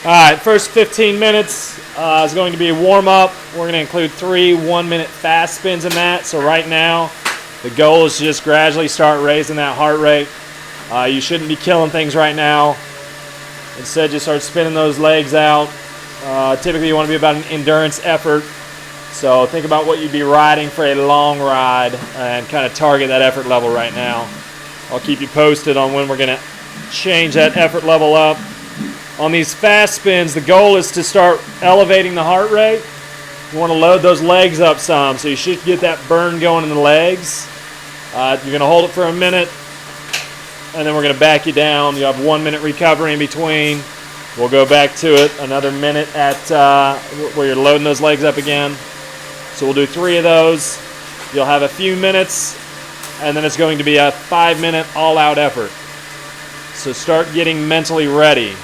All right, first 15 minutes is going to be a warm-up. We're going to include 3 1-minute fast spins in that. So right now, the goal is to just gradually start raising that heart rate. You shouldn't be killing things right now. Instead, just start spinning those legs out. Typically, you want to be about an endurance effort. So think about what you'd be riding for a long ride and kind of target that effort level right now. I'll keep you posted on when we're going to change that effort level up. On these fast spins, the goal is to start elevating the heart rate. You want to load those legs up some, so you should get that burn going in the legs. You're going to hold it for a minute, and then we're going to back you down. You have 1 minute recovery in between. We'll go back to it, another minute at where you're loading those legs up again. So we'll do 3 of those. You'll have a few minutes, and then it's going to be a 5-minute all-out effort. So start getting mentally ready.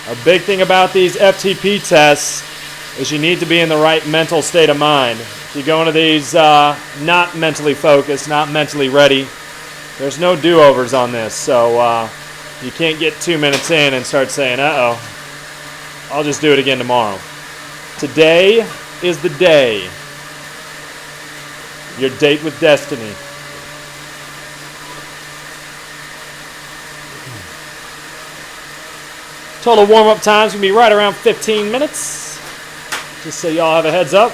A big thing about these FTP tests is you need to be in the right mental state of mind. If you go into these not mentally focused, not mentally ready, there's no do-overs on this. So you can't get 2 minutes in and start saying, uh-oh, I'll just do it again tomorrow. Today is the day. Your date with destiny. Total warm-up time's going to be right around 15 minutes, just so y'all have a heads up.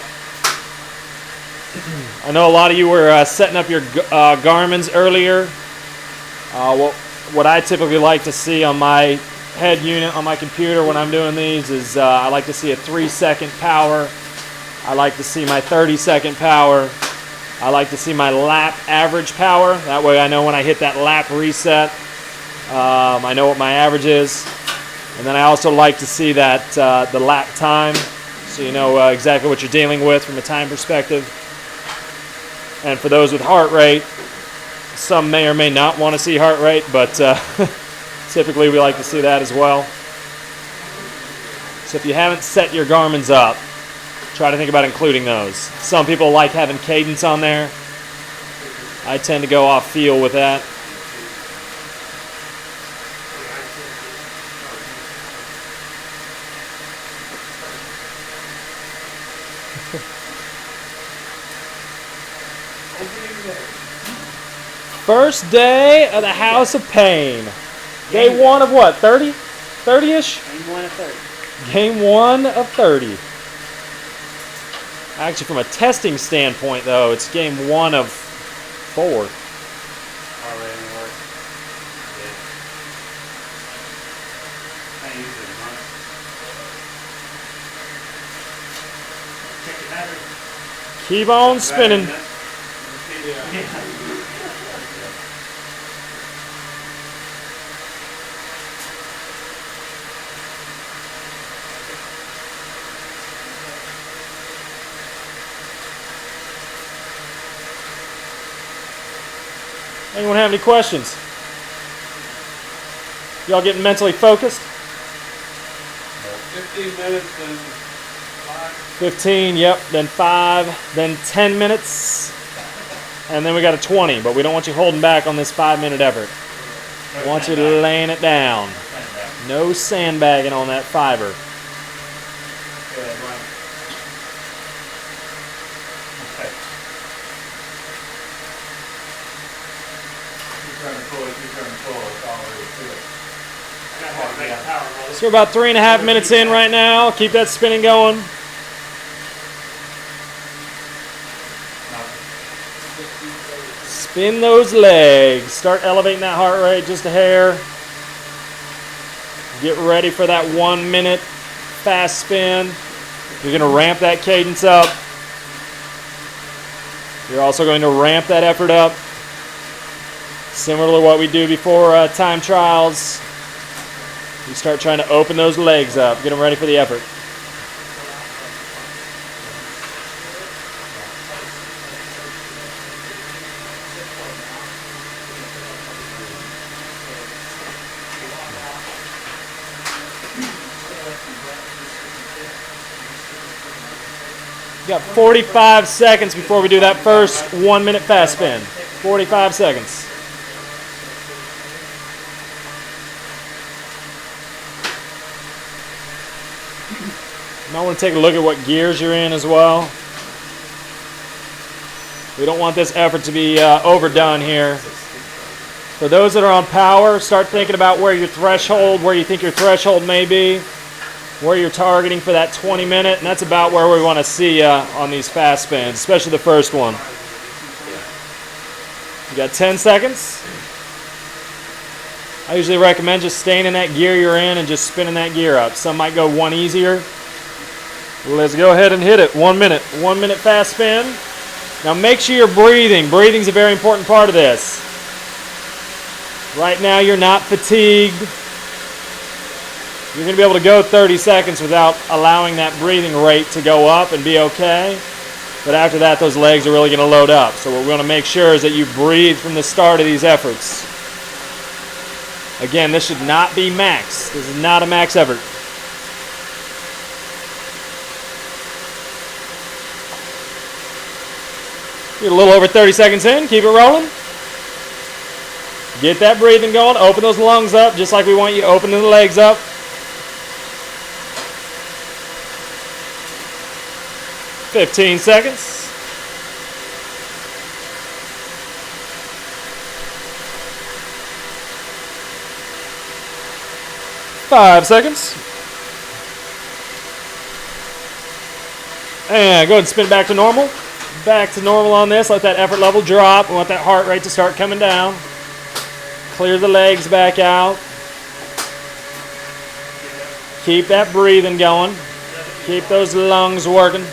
I know a lot of you were setting up your Garmin's earlier. What I typically like to see on my head unit on my computer when I'm doing these is I like to see a 3-second power. I like to see my 30-second power. I like to see my lap average power. That way I know when I hit that lap reset, I know what my average is. And then I also like to see that the lap time, so you know exactly what you're dealing with from a time perspective. And for those with heart rate, some may or may not want to see heart rate, but typically we like to see that as well. So if you haven't set your Garmin's up, try to think about including those. Some people like having cadence on there. I tend to go off feel with that. First day of the House of Pain. Day 1 of what, 30? 30-ish? Game 1 of 30. Game 1 of 30. Actually, from a testing standpoint, though, it's game 1 of 4. Already work. Yeah. I ain't used it in months. Check your battery. Keep on spinning. Yeah. Anyone have any questions? Y'all getting mentally focused? 15 minutes, then 5. 15, yep, then 5, then 10 minutes, and then we got a 20, but we don't want you holding back on this 5-minute effort. We want you laying it down. No sandbagging on that fiber. So we're about 3.5 minutes in right now. Keep that spinning going. Spin those legs. Start elevating that heart rate just a hair. Get ready for that 1 minute fast spin. You're going to ramp that cadence up. You're also going to ramp that effort up. Similar to what we do before time trials. You start trying to open those legs up. Get them ready for the effort. You got 45 seconds before we do that first 1 minute fast spin. 45 seconds. You might want to take a look at what gears you're in as well. We don't want this effort to be overdone here. For those that are on power, start thinking about where your threshold, where you think your threshold may be, where you're targeting for that 20 minute, and that's about where we want to see you on these fast spins, especially the first one. You got 10 seconds. I usually recommend just staying in that gear you're in and just spinning that gear up. Some might go one easier. Let's go ahead and hit it. 1 minute. 1 minute fast spin. Now make sure you're breathing. Breathing's a very important part of this. Right now you're not fatigued. You're going to be able to go 30 seconds without allowing that breathing rate to go up and be okay. But after that, those legs are really going to load up. So what we want to make sure is that you breathe from the start of these efforts. Again, this should not be max. This is not a max effort. You're a little over 30 seconds in. Keep it rolling. Get that breathing going. Open those lungs up just like we want you opening the legs up. "15 seconds. "5 seconds. And go ahead and spin back to normal. Back to normal on this. Let that effort level drop. We want that heart rate to start coming down. Clear the legs back out. Keep that breathing going. Keep those lungs working.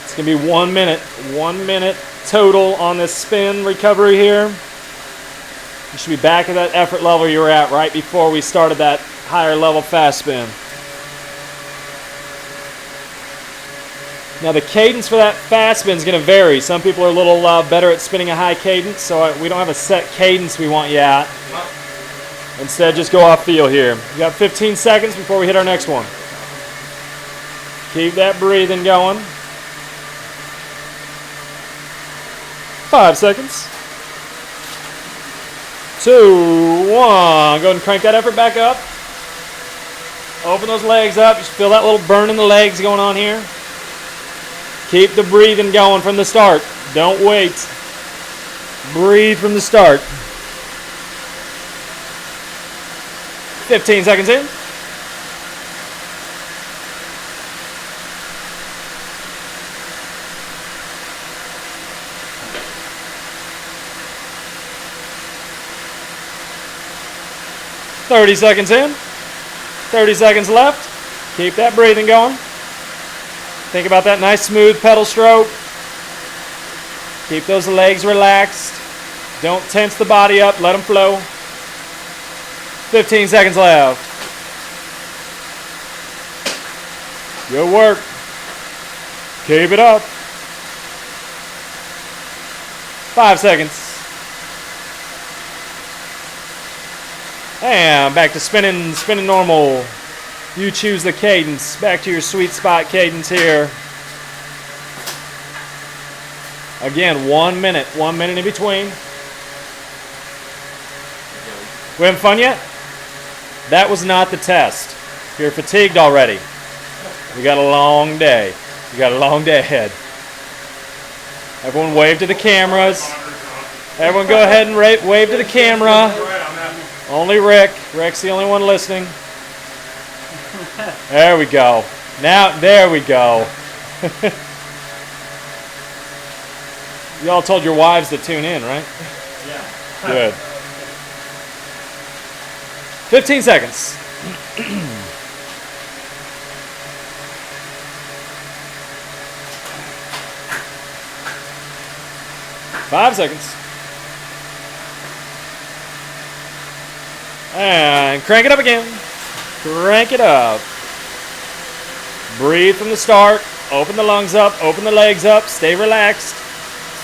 It's going to be 1 minute. 1 minute total on this spin recovery here. You should be back at that effort level you were at right before we started that higher level fast spin. Now the cadence for that fast spin is going to vary. Some people are a little better at spinning a high cadence, so we don't have a set cadence we want you at. Instead, just go off feel here. You got 15 seconds before we hit our next one. Keep that breathing going. 5 seconds. 2, 1. Go ahead and crank that effort back up. Open those legs up. You should feel that little burn in the legs going on here. Keep the breathing going from the start. Don't wait. Breathe from the start. 15 seconds in. "30 seconds in. 30 seconds left. Keep that breathing going. Think about that nice smooth pedal stroke. Keep those legs relaxed. Don't tense the body up. Let them flow. 15 seconds left. Good work. Keep it up. 5 seconds. And back to spinning normal. You choose the cadence. Back to your sweet spot cadence here. Again, 1 minute. 1 minute in between. We having fun yet? That was not the test. You're fatigued already. We got a long day. We got a long day ahead. Everyone wave to the cameras. Everyone go ahead and wave to the camera. Only Rick. Rick's the only one listening. There we go. Now, there we go. You all told your wives to tune in, right? Yeah. Good. 15 seconds. Five seconds. And crank it up again. Crank it up. Breathe from the start. Open the lungs up. Open the legs up. Stay relaxed.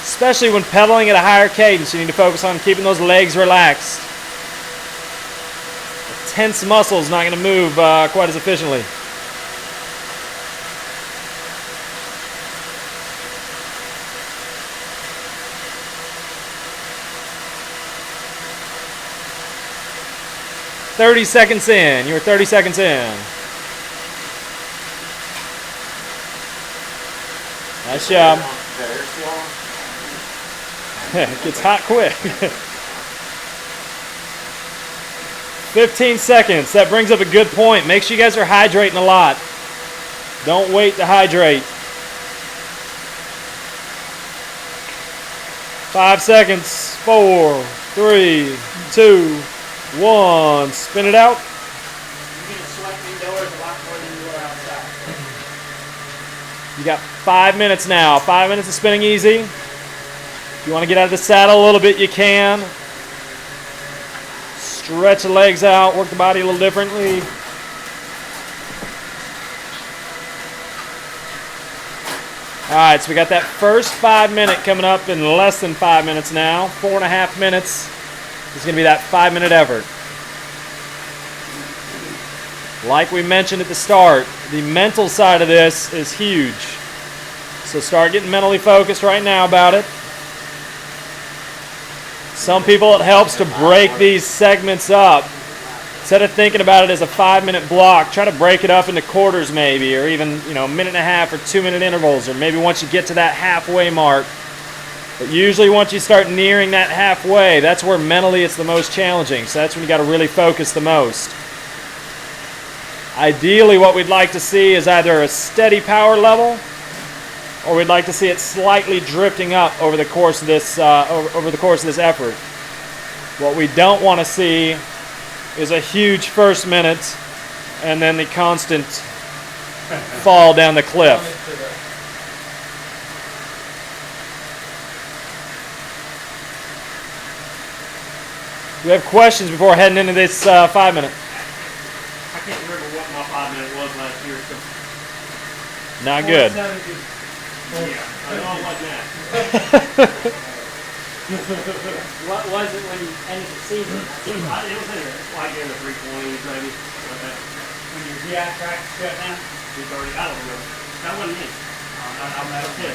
Especially when pedaling at a higher cadence, you need to focus on keeping those legs relaxed. A tense muscle is not going to move quite as efficiently. 30 seconds in. You're 30 seconds in. Nice job. It gets hot quick. 15 seconds. That brings up a good point. Make sure you guys are hydrating a lot. Don't wait to hydrate. 5 seconds. 4, 3, 2, 1. Spin it out. You can sweat indoors a lot more than you will outside. You got 5 minutes now. 5 minutes of spinning easy. If you want to get out of the saddle a little bit, you can. Stretch the legs out. Work the body a little differently. All right, so we got that first 5 minute coming up in less than 5 minutes now. 4.5 minutes is going to be that 5 minute effort. Like we mentioned at the start, the mental side of this is huge. So start getting mentally focused right now about it. Some people, it helps to break these segments up. Instead of thinking about it as a 5 minute block, try to break it up into quarters maybe, or even, a minute and a half or 2 minute intervals, or maybe once you get to that halfway mark. But usually once you start nearing that halfway, that's where mentally it's the most challenging. So that's when you got to really focus the most. Ideally, what we'd like to see is either a steady power level, or we'd like to see it slightly drifting up over the course of this effort. What we don't want to see is a huge first minute and then the constant fall down the cliff. Do we have questions before heading into this 5 minute? I can't remember what my 5 minute was last year. So. Not good. Yeah, I know it wasn't that. What was it when you ended the season? It was like in the 320s maybe. When your GI track shut down? 230, I don't remember. That wasn't me. I'm not a kid.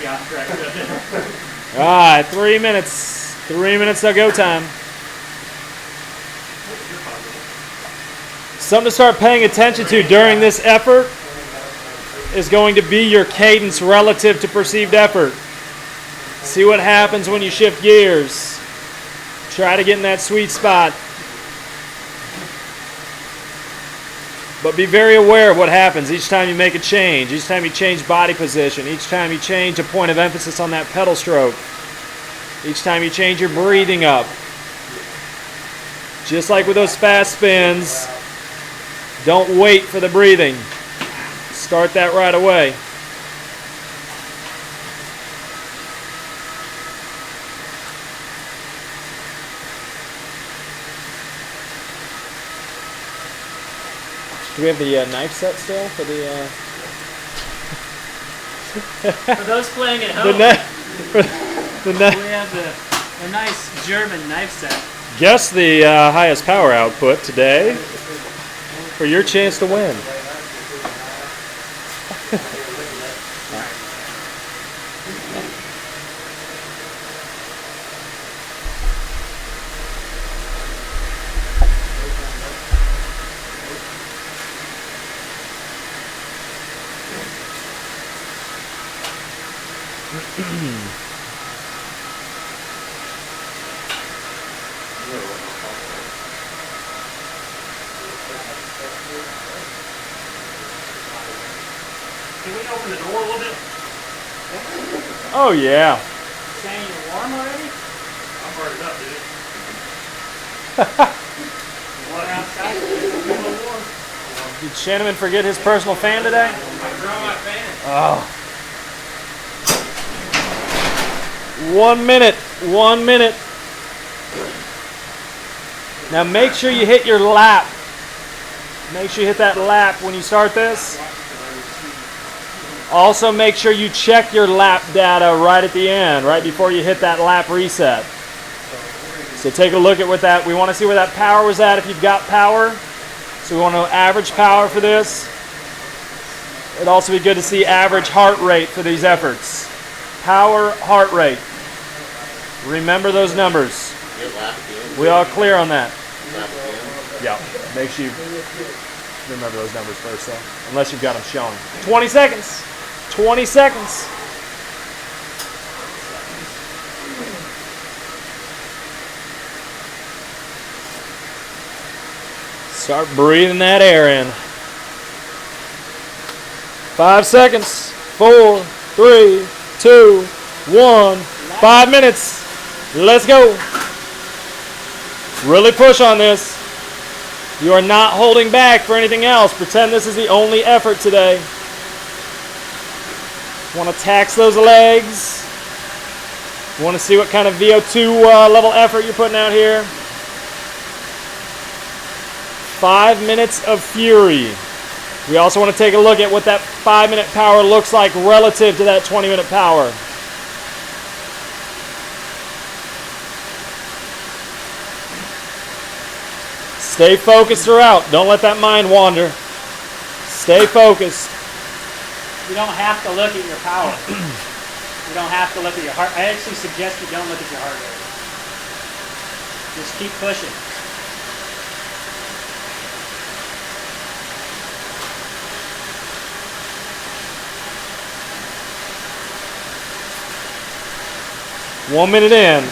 Yeah, track shut down. All right, 3 minutes. 3 minutes till go time. Something to start paying attention to during this effort is going to be your cadence relative to perceived effort. See what happens when you shift gears. Try to get in that sweet spot. But be very aware of what happens each time you make a change, each time you change body position, each time you change a point of emphasis on that pedal stroke, each time you change your breathing up. Just like with those fast spins, don't wait for the breathing. Start that right away. Do we have the knife set still for the? For those playing at home, we have a nice German knife set. Guess the highest power output today for your chance to win. Can we open the door a little bit? Oh yeah. Saying you're warm already? I'm burned up, dude. What outside? It's a little warm. Did Shannon forget his personal fan today? I draw my fan. Oh. 1 minute. 1 minute. Now make sure you hit your lap. Make sure you hit that lap when you start this. Also make sure you check your lap data right at the end, right before you hit that lap reset. So take a look at what that, we want to see where that power was at if you've got power. So we want to know average power for this. It'd also be good to see average heart rate for these efforts. Power, heart rate. Remember those numbers. We all clear on that? Yeah. Make sure you remember those numbers first, though. Unless you've got them shown. 20 seconds. 20 seconds. Start breathing that air in. 5 seconds. 4, 3, 2, 1. 5 minutes. Let's go. Really push on this. You are not holding back for anything else. Pretend this is the only effort today. Want to tax those legs. Want to see what kind of VO2 level effort you're putting out here. 5 minutes of fury. We also want to take a look at what that 5-minute power looks like relative to that 20-minute power. Stay focused throughout. Don't let that mind wander. Stay focused. You don't have to look at your power. You don't have to look at your heart. I actually suggest you don't look at your heart rate. Just keep pushing. One minute in.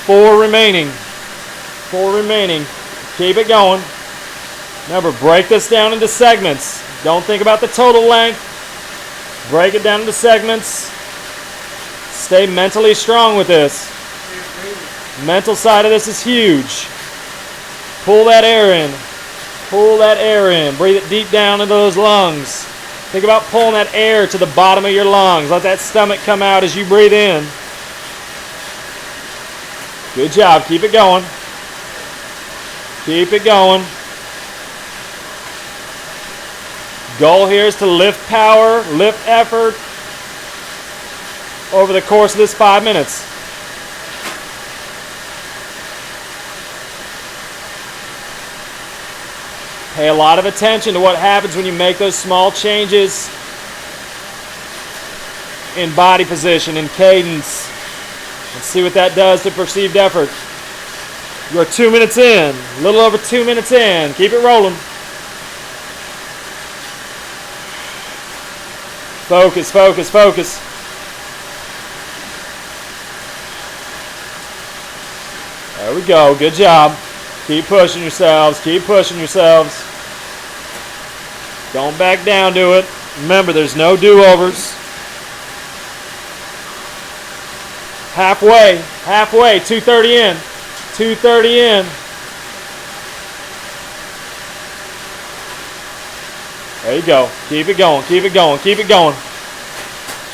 4 remaining. 4 remaining. Keep it going. Remember, break this down into segments. Don't think about the total length. Break it down into segments. Stay mentally strong with this. Mental side of this is huge. Pull that air in. Pull that air in. Breathe it deep down into those lungs. Think about pulling that air to the bottom of your lungs. Let that stomach come out as you breathe in. Good job. Keep it going. Keep it going. Goal here is to lift power, lift effort over the course of this 5 minutes. Pay a lot of attention to what happens when you make those small changes in body position, in cadence. Let's see what that does to perceived effort. You are 2 minutes in, a little over 2 minutes in. Keep it rolling. Focus, focus, focus. There we go. Good job. Keep pushing yourselves. Keep pushing yourselves. Don't back down to it. Remember, there's no do-overs. Halfway. Halfway. 2:30 in. 2:30 in. There you go. Keep it going. Keep it going. Keep it going.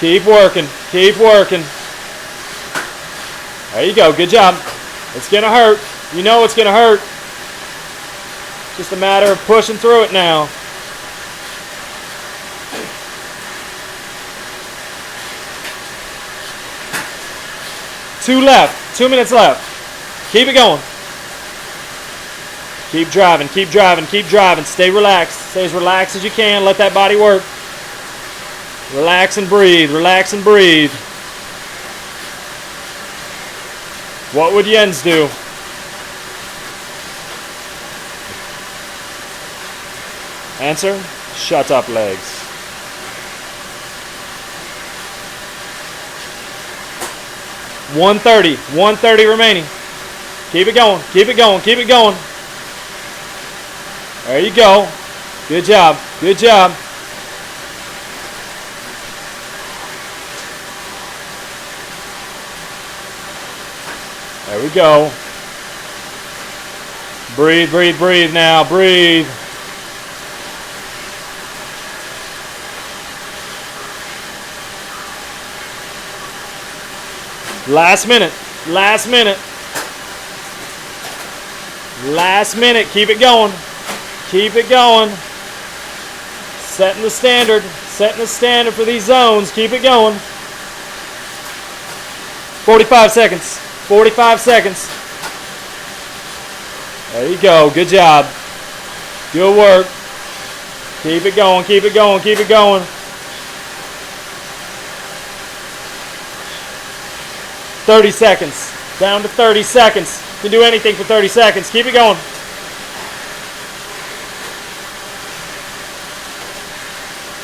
Keep working. Keep working. There you go. Good job. It's going to hurt. You know it's going to hurt. Just a matter of pushing through it now. Two left. 2 minutes left. Keep it going. Keep driving, keep driving, keep driving. Stay relaxed. Stay as relaxed as you can. Let that body work. Relax and breathe. Relax and breathe. What would Jens do? Answer, shut up legs. $130 remaining. Keep it going, keep it going, keep it going. There you go. Good job, good job. There we go. Breathe, breathe, breathe now, breathe. Last minute, last minute. Last minute, keep it going. Keep it going. Setting the standard for these zones. Keep it going. 45 seconds, 45 seconds. There you go, good job. Good work. Keep it going, keep it going, keep it going. 30 seconds. Down to 30 seconds. You can do anything for 30 seconds. Keep it going.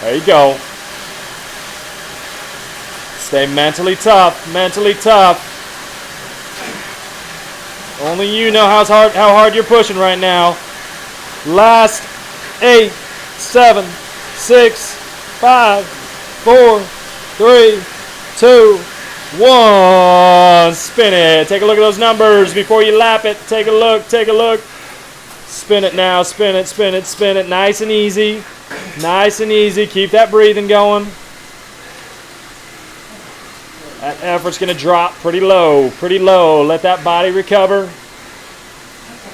There you go. Stay mentally tough, mentally tough. Only you know how hard you're pushing right now. Last 8, 7, 6, 5, 4, 3, 2, 1. Spin it. Take a look at those numbers before you lap it. Take a look, take a look. Spin it now, spin it, spin it, spin it. Nice and easy. Nice and easy. Keep that breathing going. That effort's going to drop pretty low, pretty low. Let that body recover.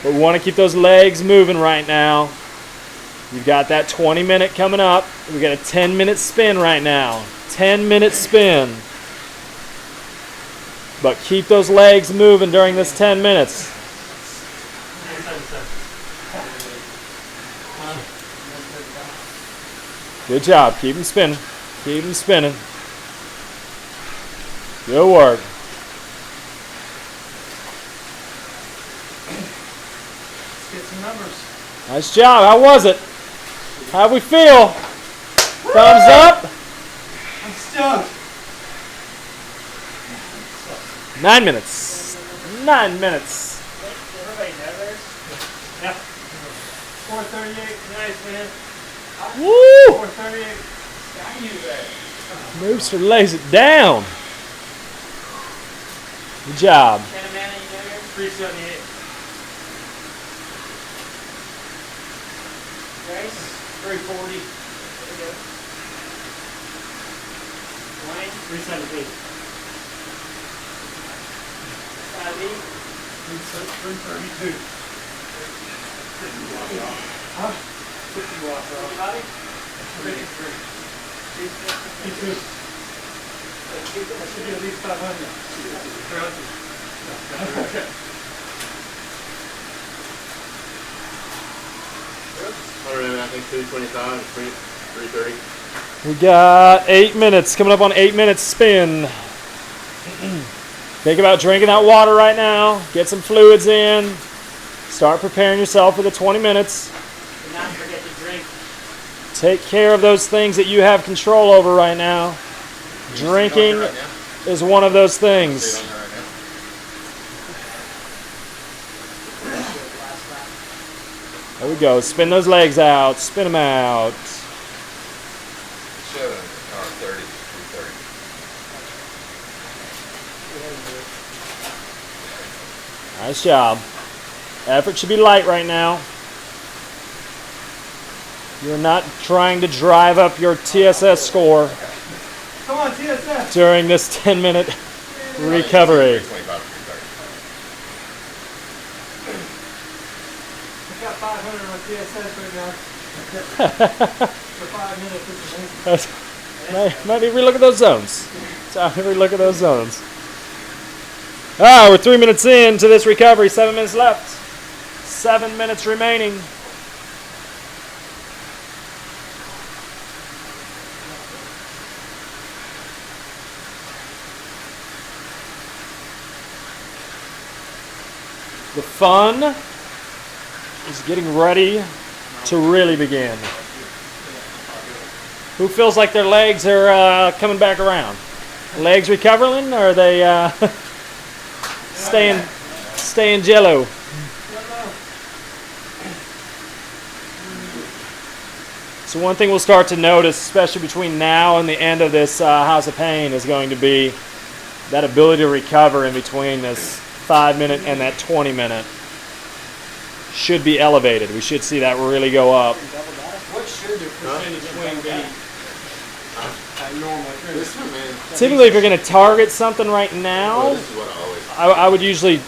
But we want to keep those legs moving right now. You've got that 20-minute coming up. We've got a 10-minute spin right now. 10-minute spin. But keep those legs moving during this 10 minutes. Good job. Keep them spinning. Keep them spinning. Good work. Let's get some numbers. Nice job. How was it? How'd we feel? Thumbs up? I'm stoked. 9 minutes. 9 minutes. Everybody know theirs? Yeah. 438. Nice, man. Woo! 438. Got you there. Moves or lays it down. Good job. Shannon, man, you know yours? 378. Grace? 340. There you go. Dwayne? 317. Ivy? 332. 50 watts off. Huh? 50 watts off. Anybody? 383. 52. That should be at least 500. 300. Okay. 100, I think 225, 330. We got 8 minutes. Coming up on 8 minutes spin. Think about drinking that water right now. Get some fluids in. Start preparing yourself for the 20 minutes. Do not forget to drink. Take care of those things that you have control over right now. Drinking is one of those things. There we go. Spin those legs out. Spin them out. 7 or 30, 330. Nice job. Effort should be light right now. You're not trying to drive up your TSS score Come on, TSS. during this 10-minute recovery. 325, I got 500 on TSS right now. For 5 minutes, this is amazing. Maybe relook at those zones. Time to relook at those zones. Ah, we're 3 minutes into this recovery. 7 minutes left. 7 minutes remaining. The fun is getting ready to really begin. Who feels like their legs are coming back around? Legs recovering, or are they staying jello? So one thing we'll start to notice, especially between now and the end of this House of Pain, is going to be that ability to recover in between this 5-minute and that 20-minute. Should be elevated. We should see that really go up. What should the percentage swing be? Normally. This one, man. Typically, if you're going to target something right Well, now, this is what I always. I would usually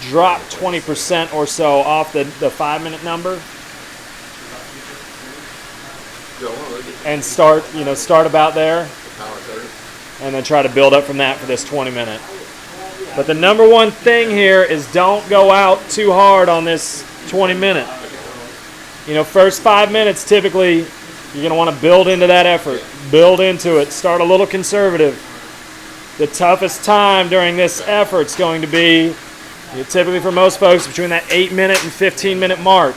drop 20% or so off the 5-minute number Don't want to look at and start about there, the power 30. and then try to build up from that for this 20-minute. But the number one thing here is don't go out too hard on this 20-minute. First 5 minutes, typically, you're going to want to build into that effort. Build into it. Start a little conservative. The toughest time during this effort is going to be, typically for most folks, between that 8-minute and 15-minute mark.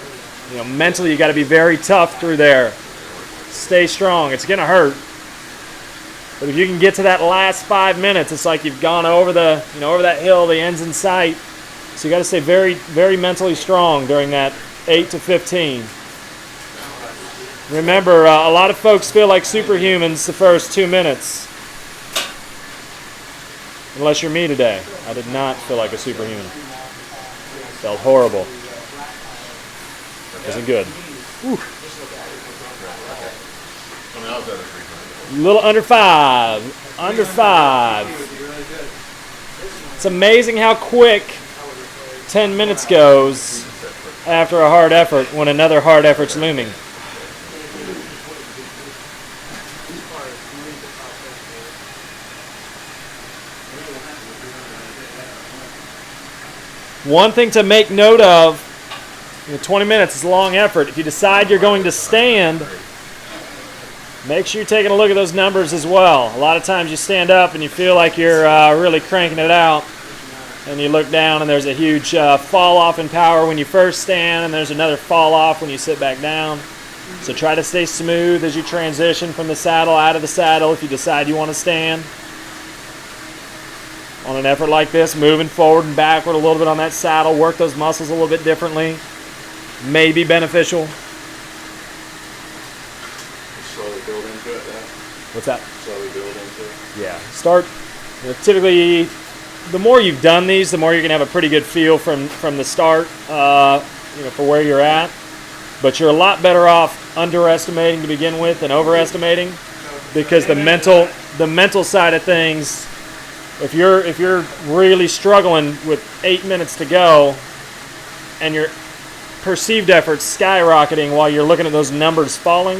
Mentally you got to be very tough through there. Stay strong. It's going to hurt. But if you can get to that last 5 minutes, it's like you've gone over the, over that hill, the end's in sight. So you got to stay very, very mentally strong during that 8 to 15. Remember, a lot of folks feel like superhumans the first 2 minutes. Unless you're me today. I did not feel like a superhuman. Felt horrible. Wasn't good. Whew. A little under 5. Under 5. It's amazing how quick 10 minutes goes after a hard effort when another hard effort's looming. One thing to make note of, 20 minutes is a long effort. If you decide you're going to stand, make sure you're taking a look at those numbers as well. A lot of times you stand up and you feel like you're really cranking it out, and you look down and there's a huge fall off in power when you first stand, and there's another fall off when you sit back down. So try to stay smooth as you transition from the saddle out of the saddle if you decide you want to stand. On an effort like this, moving forward and backward a little bit on that saddle, work those muscles a little bit differently, may be beneficial. Slowly build into it, then. What's that? Slowly build into it. Yeah. Start, typically, the more you've done these, the more you're going to have a pretty good feel from the start, for where you're at. But you're a lot better off underestimating to begin with than overestimating, because the mental side of things, if you're really struggling with 8 minutes to go and your perceived effort's skyrocketing while you're looking at those numbers falling,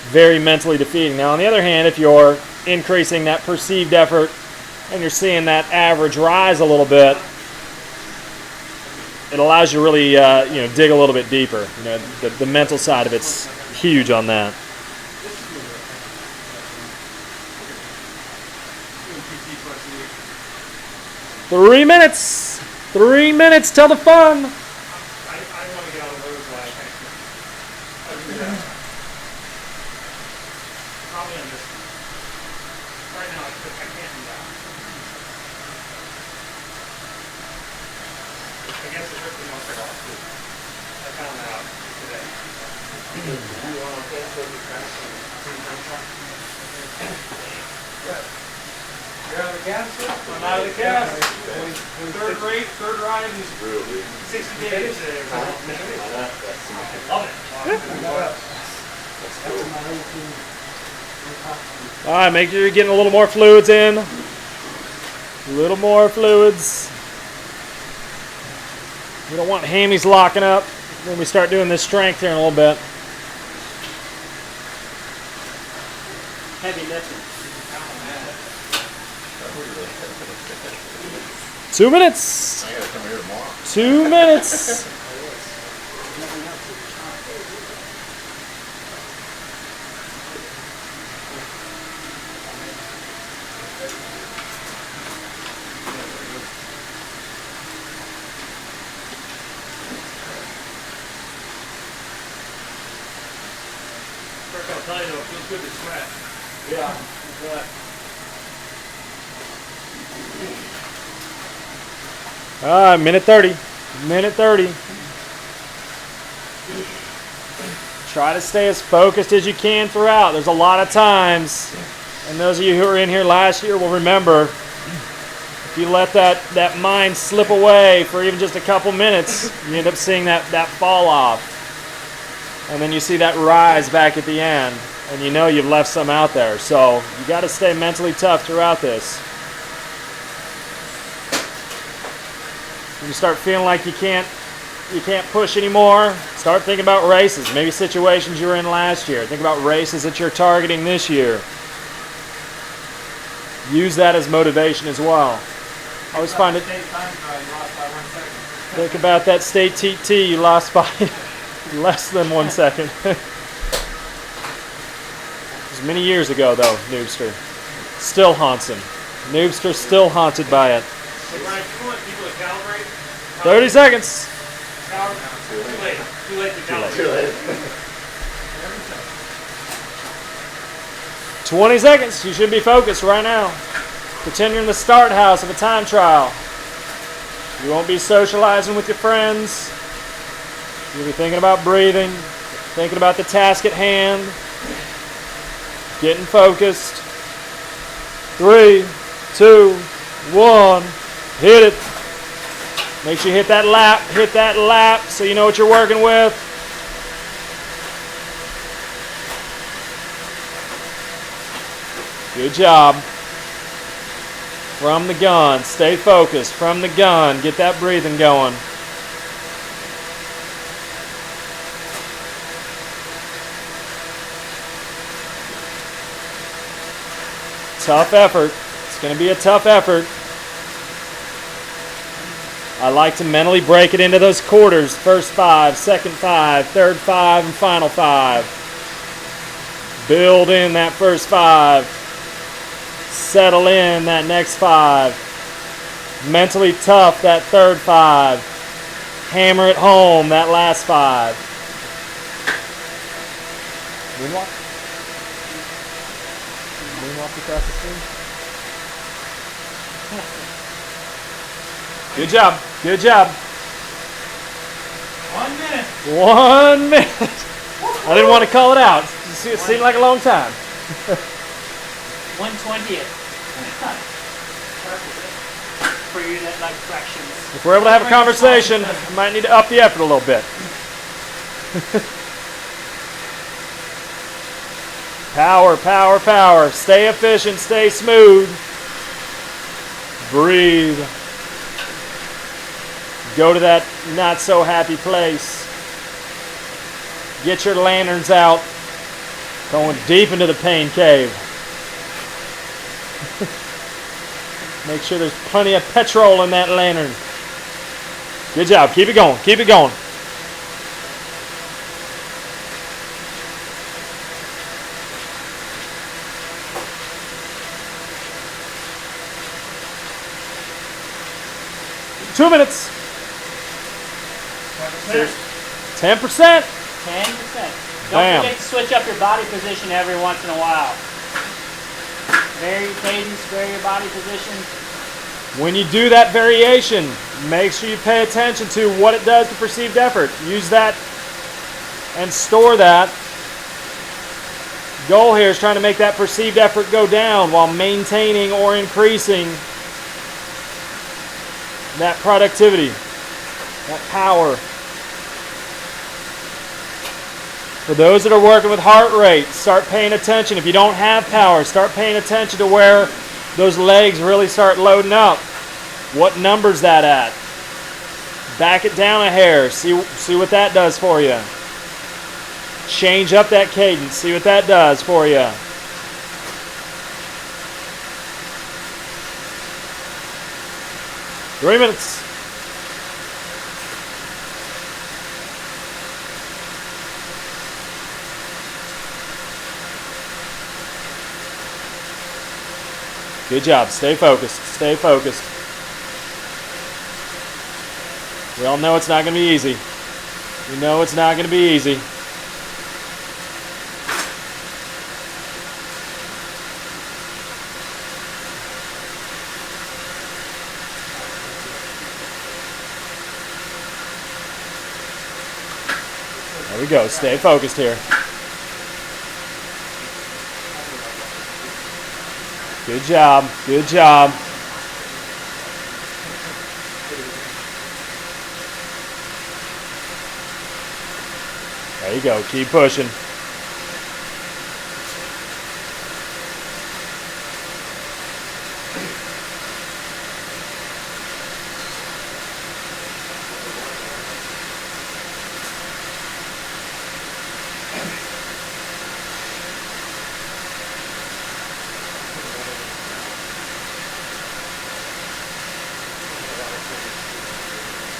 very mentally defeating. Now on the other hand, if you're increasing that perceived effort and you're seeing that average rise a little bit, it allows you to really dig a little bit deeper. The mental side of it's huge on that. 3 minutes. 3 minutes till the fun. I want to get on the road last night. Probably on this. Right now, I can't do that. I guess the first thing I'll take off too. I found that out today. You want to cancel the crash? You're on the cast? I'm out of the cast. Third ride in Really? 60 days. Love it. All right, make sure you're getting a little more fluids in. A little more fluids. We don't want hammies locking up when we start doing this strength here in a little bit. Heavy lifting. 2 minutes. I gotta come here tomorrow. 2 minutes. First, I'll tell you though, it feels good to sweat. Yeah. All right, minute 30. Minute 30. Try to stay as focused as you can throughout. There's a lot of times, and those of you who were in here last year will remember, if you let that mind slip away for even just a couple minutes, you end up seeing that fall off. And then you see that rise back at the end, and you know you've left some out there. So you got to stay mentally tough throughout this. When you start feeling like you can't push anymore, start thinking about races, maybe situations you were in last year. Think about races that you're targeting this year. Use that as motivation as well. I always find it. Think about that state TT you lost by less than 1 second. It was many years ago though, Noobster. Still haunts him. Noobster's still haunted by it. Hey, Brian, if you want people to calibrate, 30 seconds. too late. Too late to calibrate. 20 seconds. You should be focused right now. Pretend you're in the start house of a time trial. You won't be socializing with your friends. You'll be thinking about breathing, thinking about the task at hand, getting focused. 3, 2, 1. Hit it. Make sure you hit that lap so you know what you're working with. Good job. From the gun, stay focused. From the gun, get that breathing going. Tough effort. It's going to be a tough effort. I like to mentally break it into those quarters. First 5, second 5, third 5, and final 5. Build in that first 5. Settle in that next 5. Mentally tough that third 5. Hammer it home that last 5. Moonwalk? Moonwalk across the screen? Good job. Good job. 1 minute. 1 minute. I didn't want to call it out. It seemed like a long time. 1/20th. For you that like fractions. If we're able to have a conversation, I might need to up the effort a little bit. Power, power, power. Stay efficient, stay smooth. Breathe. Go to that not so happy place. Get your lanterns out. Going deep into the pain cave. Make sure there's plenty of petrol in that lantern. Good job. Keep it going. Keep it going. Two minutes. 10%. 10%. Bam. Don't forget to switch up your body position every once in a while. Vary your cadence, vary your body position. When you do that variation, make sure you pay attention to what it does to perceived effort. Use that and store that. Goal here is trying to make that perceived effort go down while maintaining or increasing that productivity, that power. For those that are working with heart rate, start paying attention. If you don't have power, start paying attention to where those legs really start loading up. What number's that at? Back it down a hair. See what that does for you. Change up that cadence. See what that does for you. Three minutes. Good job. Stay focused. Stay focused. We all know it's not going to be easy. We know it's not going to be easy. There we go. Stay focused here. Good job. Good job. There you go. Keep pushing.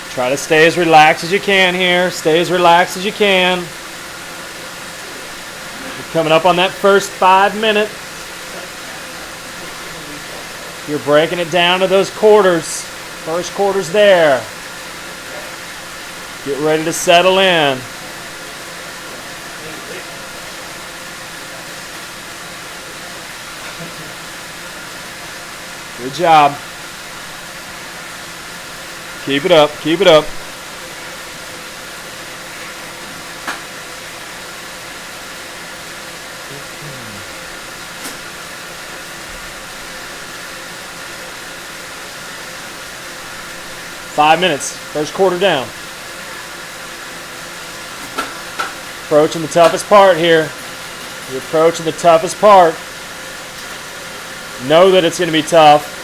Try to stay as relaxed as you can here. Stay as relaxed as you can. You're coming up on that first 5 minutes. You're breaking it down to those quarters. First quarter's there. Get ready to settle in. Good job. Keep it up, keep it up. Five minutes, first quarter down. Approaching the toughest part here. You're approaching the toughest part. Know that it's going to be tough.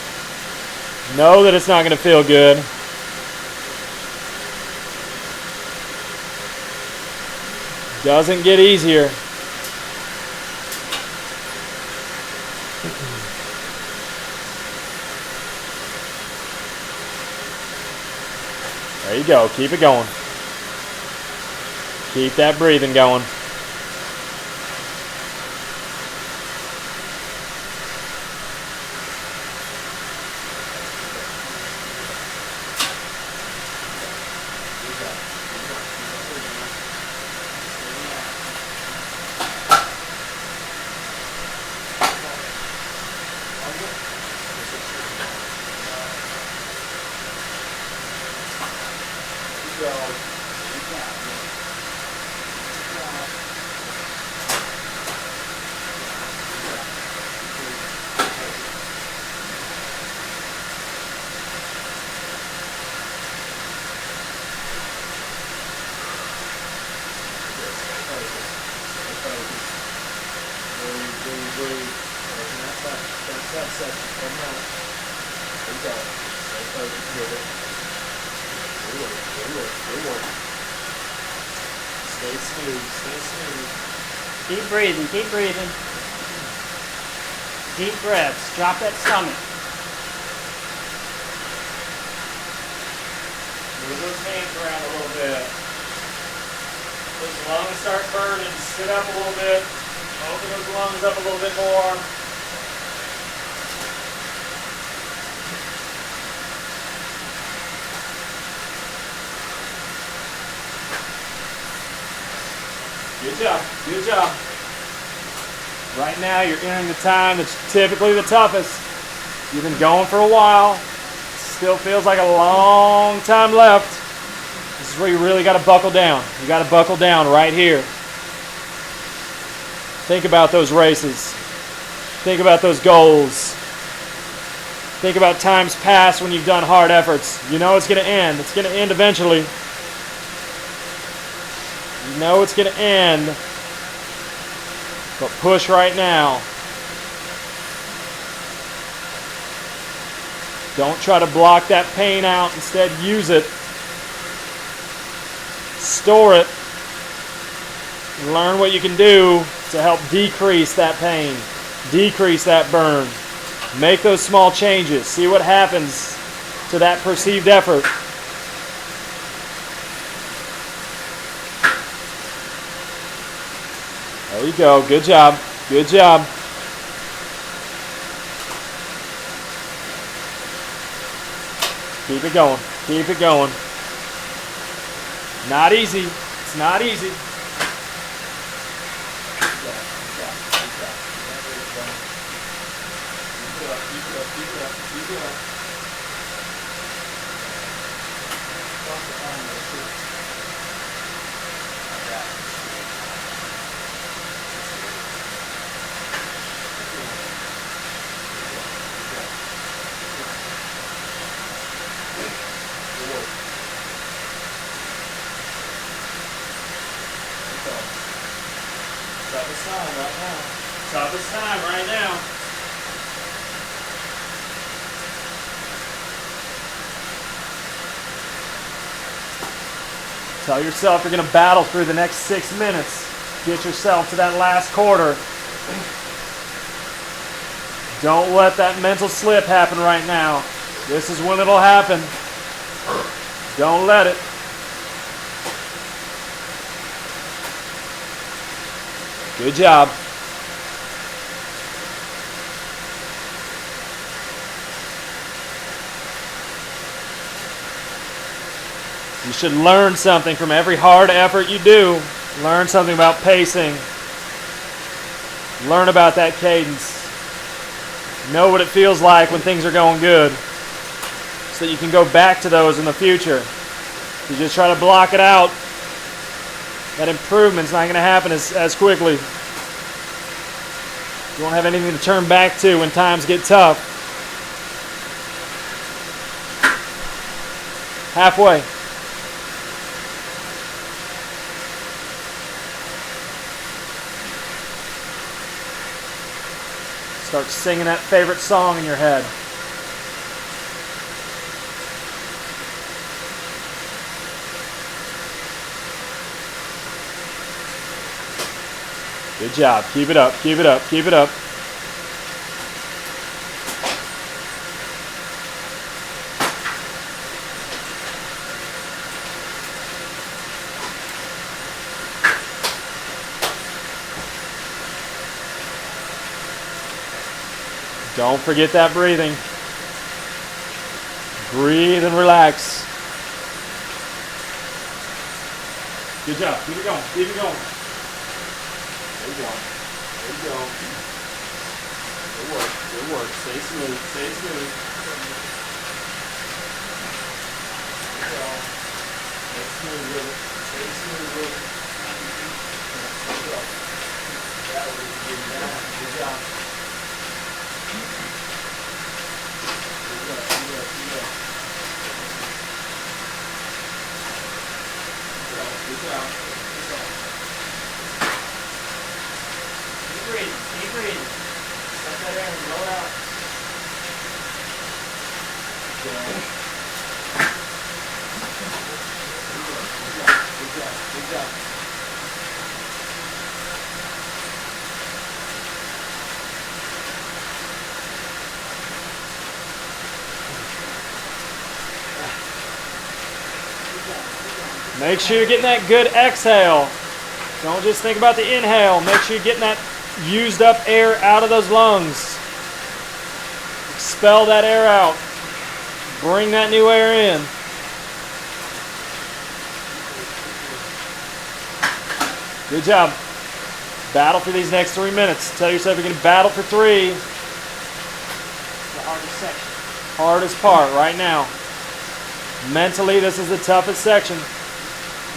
Know that it's not going to feel good. Doesn't get easier. There you go. Keep it going. Keep that breathing going. Stay smooth, stay smooth. Keep breathing, keep breathing. Deep breaths. Drop that stomach. Move those hands around a little bit. Those lungs start burning. Sit up a little bit. Open those lungs up a little bit more. Good job, good job. Right now you're entering the time that's typically the toughest. You've been going for a while. Still feels like a long time left. This is where you really got to buckle down. You got to buckle down right here. Think about those races. Think about those goals. Think about times past when you've done hard efforts. You know it's going to end. It's going to end eventually. You know it's going to end. But push right now. Don't try to block that pain out. Instead, use it. Store it. Learn what you can do to help decrease that pain. Decrease that burn. Make those small changes. See what happens to that perceived effort. There you go. Good job. Good job. Keep it going. Keep it going. Not easy. It's not easy. Toughest time right now. Toughest time right now. Tell yourself you're going to battle through the next 6 minutes. Get yourself to that last quarter. Don't let that mental slip happen right now. This is when it'll happen. Don't let it. Good job. You should learn something from every hard effort you do. Learn something about pacing. Learn about that cadence. Know what it feels like when things are going good, so that you can go back to those in the future. If you just try to block it out, that improvement's not going to happen as quickly. You won't have anything to turn back to when times get tough. Halfway. Start singing that favorite song in your head. Good job. Keep it up. Keep it up. Keep it up. Don't forget that breathing. Breathe and relax. Good job. Keep it going. Keep it going. There you go. There you go. Good work. Good work. Stay smooth. Stay smooth. Good job. Stay smooth with it. Stay smooth with it. Good job. That was good. Good job. Good job. Keep breathing. Keep breathing. Let that air blow it out. Good job. Good job. Good job. Make sure you're getting that good exhale. Don't just think about the inhale. Make sure you're getting that used up air out of those lungs. Expel that air out. Bring that new air in. Good job. Battle for these next 3 minutes. Tell yourself you're going to battle for 3. The hardest section. Hardest part right now. Mentally, this is the toughest section.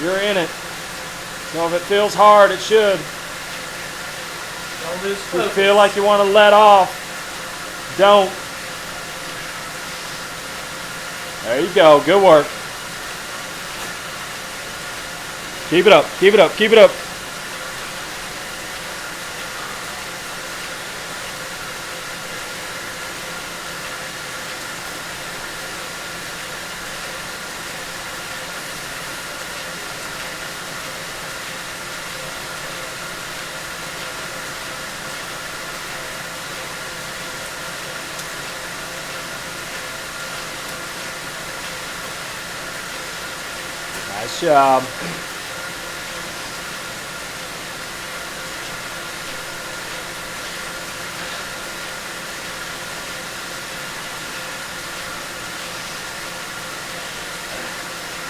You're in it. So if it feels hard, it should. If you feel like you want to let off, don't. There you go. Good work. Keep it up. Keep it up. Keep it up. Nice job.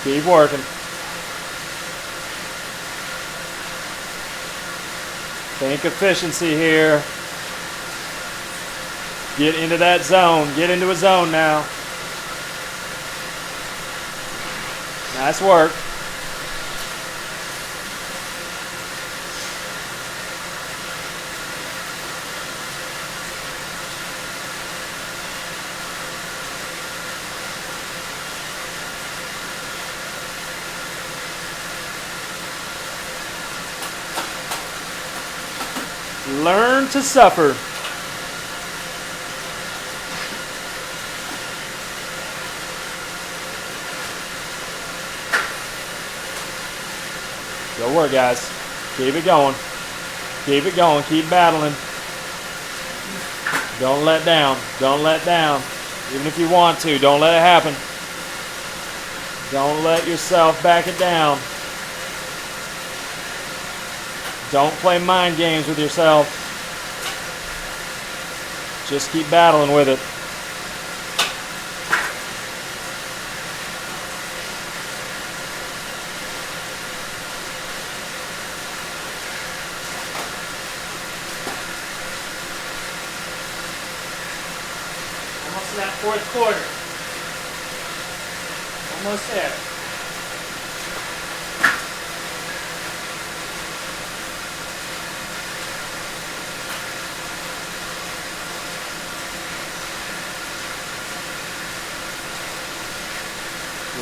Keep working. Think efficiency here. Get into that zone. Get into a zone now. Nice work. Learn to suffer. Good work, guys. Keep it going. Keep it going. Keep battling. Don't let down. Don't let down. Even if you want to, don't let it happen. Don't let yourself back it down. Don't play mind games with yourself. Just keep battling with it. to that fourth quarter. Almost there.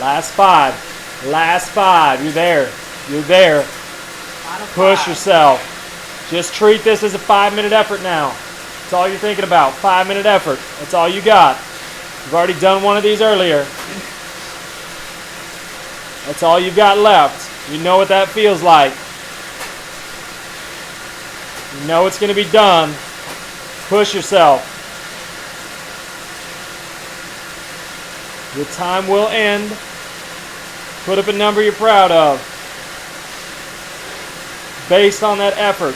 Last 5. Last 5. You're there. You're there. Final Push 5. yourself. Just treat this as a 5-minute effort now. That's all you're thinking about. 5-minute effort. That's all you got. You've already done one of these earlier. That's all you've got left. You know what that feels like. You know it's going to be done. Push yourself. Your time will end. Put up a number you're proud of based on that effort.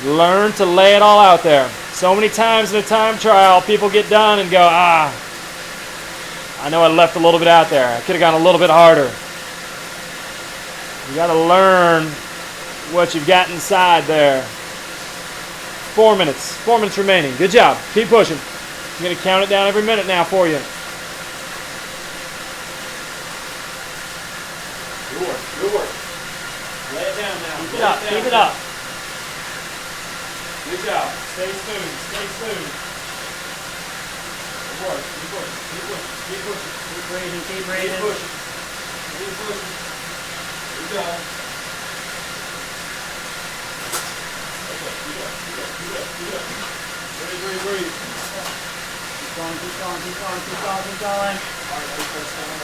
Learn to lay it all out there. So many times in a time trial, people get done and go, I know I left a little bit out there. I could have gone a little bit harder. You got to learn what you've got inside there. 4 minutes. 4 minutes remaining. Good job. Keep pushing. I'm going to count it down every minute now for you. Good work. Good work. Lay it down now. Keep it up. Keep it up. Good job. Stay smooth. Stay smooth. Good work. Keep pushing. Keep pushing. Keep pushing. Keep breathing. Keep Keep breathing. pushing. Keep pushing. Keep going. Okay. Keep up. Keep up. Keep up. Keep up. Breathe. Breathe. Breathe. Keep going. Keep going. Keep going. Keep going. Keep going. All right. Let's press down.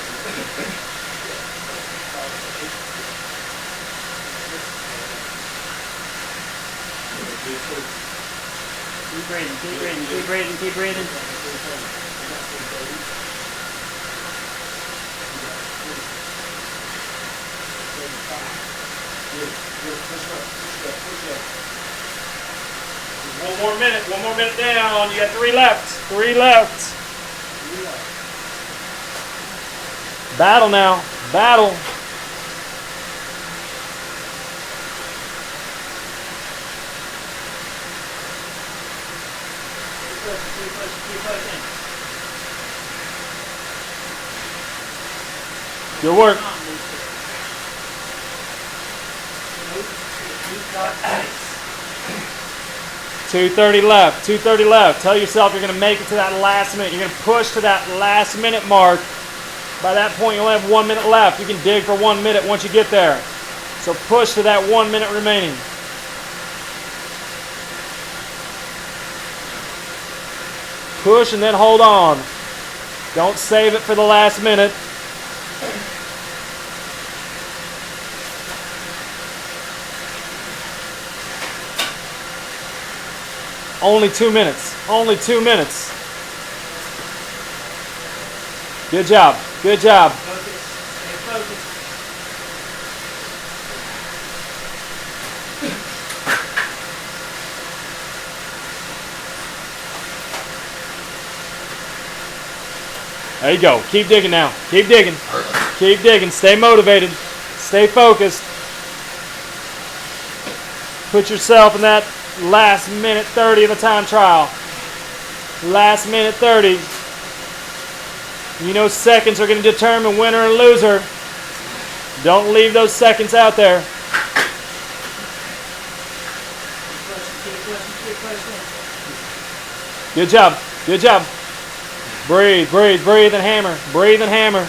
Keep breathing. Keep breathing. Keep breathing. Keep breathing. One more minute. One more minute down. You got 3 left. 3 left. Battle now. Battle. Keep pushing. Keep pushing. Good work. 2:30 left. 2:30 left. Tell yourself you're going to make it to that last minute. You're going to push to that last minute mark. By that point, you only have 1 minute left. You can dig for 1 minute once you get there. So push to that 1 minute remaining. Push and then hold on. Don't save it for the last minute. Only 2 minutes. Only 2 minutes. Good job. Good job. Focus. Stay focused. There you go. Keep digging now. Keep digging. Keep digging. Stay motivated. Stay focused. Put yourself in that last minute 30 of the time trial. Last minute 30. You know seconds are going to determine winner and loser. Don't leave those seconds out there. Good job. Good job. Breathe, breathe, breathe and hammer. Breathe and hammer.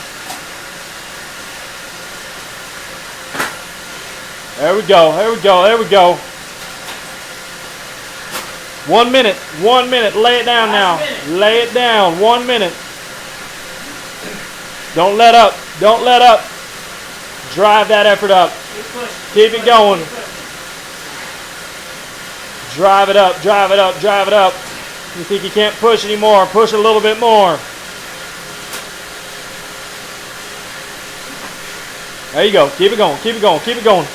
There we go. There we go. There we go. 1 minute. 1 minute. Lay it down now. Lay it down. 1 minute. Don't let up. Don't let up. Drive that effort up. Keep it going. Drive it up. Drive it up. Drive it up. You think you can't push anymore? Push a little bit more. There you go. Keep it going. Keep it going. Keep it going.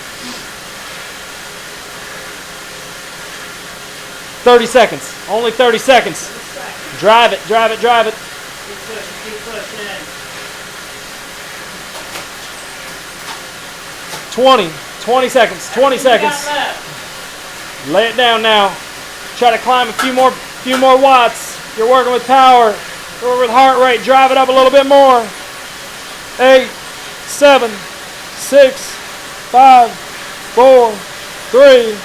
30 seconds. Only 30 seconds. Drive it. Drive it. Drive it. Keep pushing. Keep pushing. 20, 20 seconds, 20 seconds. Lay it down now. Try to climb a few more watts. You're working with power. You're working with heart rate. Drive it up a little bit more. 8, 7, 6, 5, 4, 3,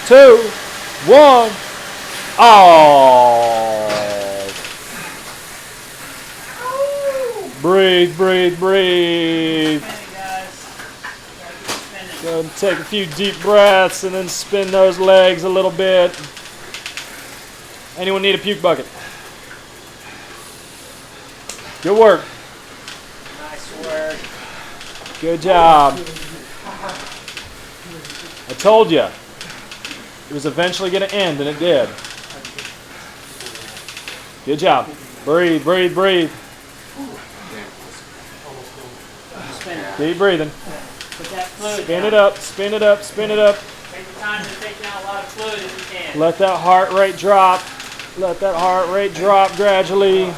2, 1. Oh. Breathe, breathe, breathe. Go ahead and take a few deep breaths and then spin those legs a little bit. Anyone need a puke bucket? Good work. Nice work. Good job. I told you. It was eventually going to end, and it did. Good job. Breathe, breathe, breathe. Keep breathing. Put that fluid Spin down. it up, spin it up, spin it up. Take the time to take down a lot of fluid if you can. Let that heart rate drop. Let that heart rate drop gradually.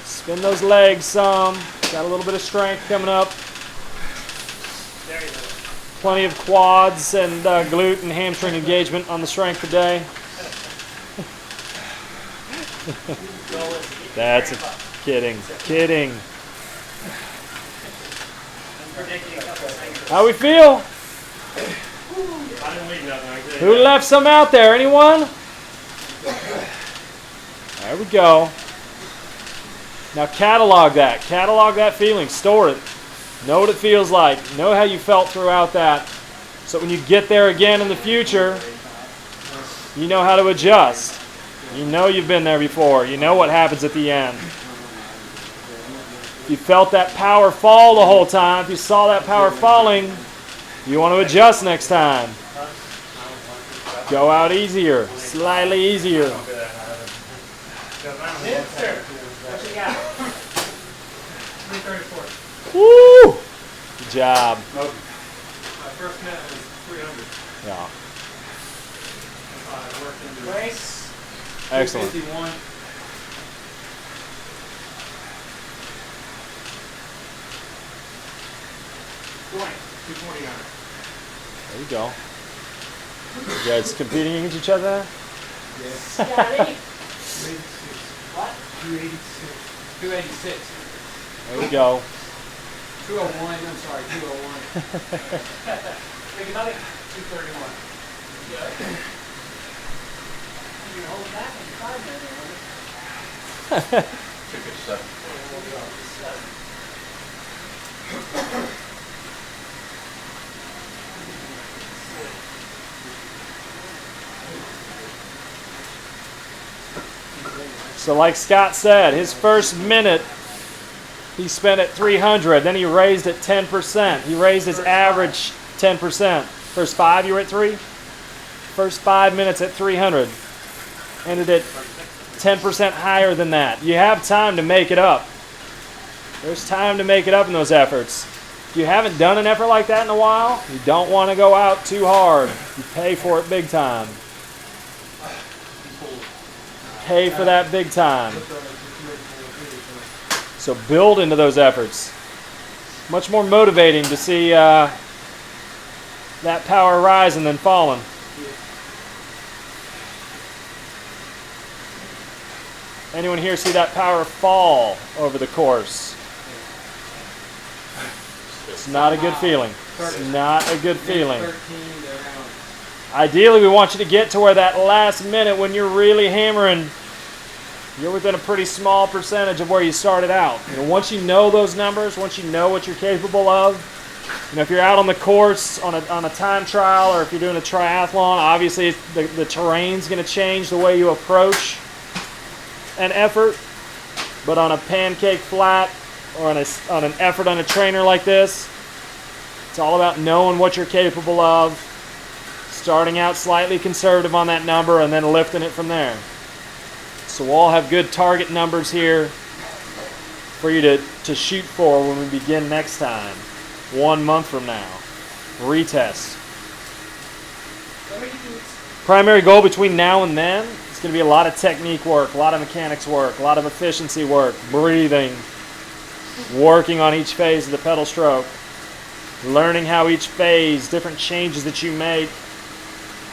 Spin those legs some. Got a little bit of strength coming up. There you go. Plenty of quads and glute and hamstring engagement on the strength today. That's kidding. Kidding. How we feel? I didn't leave nothing. I did. Who left some out there? Anyone? There we go. Now catalog that. Catalog that feeling. Store it. Know what it feels like. Know how you felt throughout that. So when you get there again in the future, you know how to adjust. You know you've been there before. You know what happens at the end. If you felt that power fall the whole time, if you saw that power falling, you want to adjust next time. Go out easier, slightly easier. What you got? 334. Woo! Good job. My first minute was 300. Yeah. I worked into Brace. Excellent. 251. Going. 229. There you go. You guys competing against each other? Scotty. 286. What? 286. 286. There we go. 201. I'm sorry, 201. Big nugget. 231. You can hold it back and find it. Took it 7. So like Scott said, his first minute he spent at 300. Then he raised at 10%. He raised his average 10%. First 5 you were at 3? First 5 minutes at 300. Ended at 10% higher than that. You have time to make it up. There's time to make it up in those efforts. If you haven't done an effort like that in a while, you don't want to go out too hard. You pay for it big time. Pay for that big time. So build into those efforts. Much more motivating to see that power rising than falling. Anyone here see that power fall over the course? It's not a good feeling. It's not a good feeling. Ideally, we want you to get to where that last minute when you're really hammering, you're within a pretty small percentage of where you started out. You know, once you know those numbers, once you know what you're capable of, you know, if you're out on the course on a time trial or if you're doing a triathlon, obviously the terrain's going to change the way you approach an effort. But on a pancake flat or on an effort on a trainer like this, it's all about knowing what you're capable of, starting out slightly conservative on that number and then lifting it from there. So we'll all have good target numbers here for you to shoot for when we begin next time, 1 month from now. Retest. Primary goal between now and then is going to be a lot of technique work, a lot of mechanics work, a lot of efficiency work, breathing, working on each phase of the pedal stroke. learning how each phase, different changes that you make,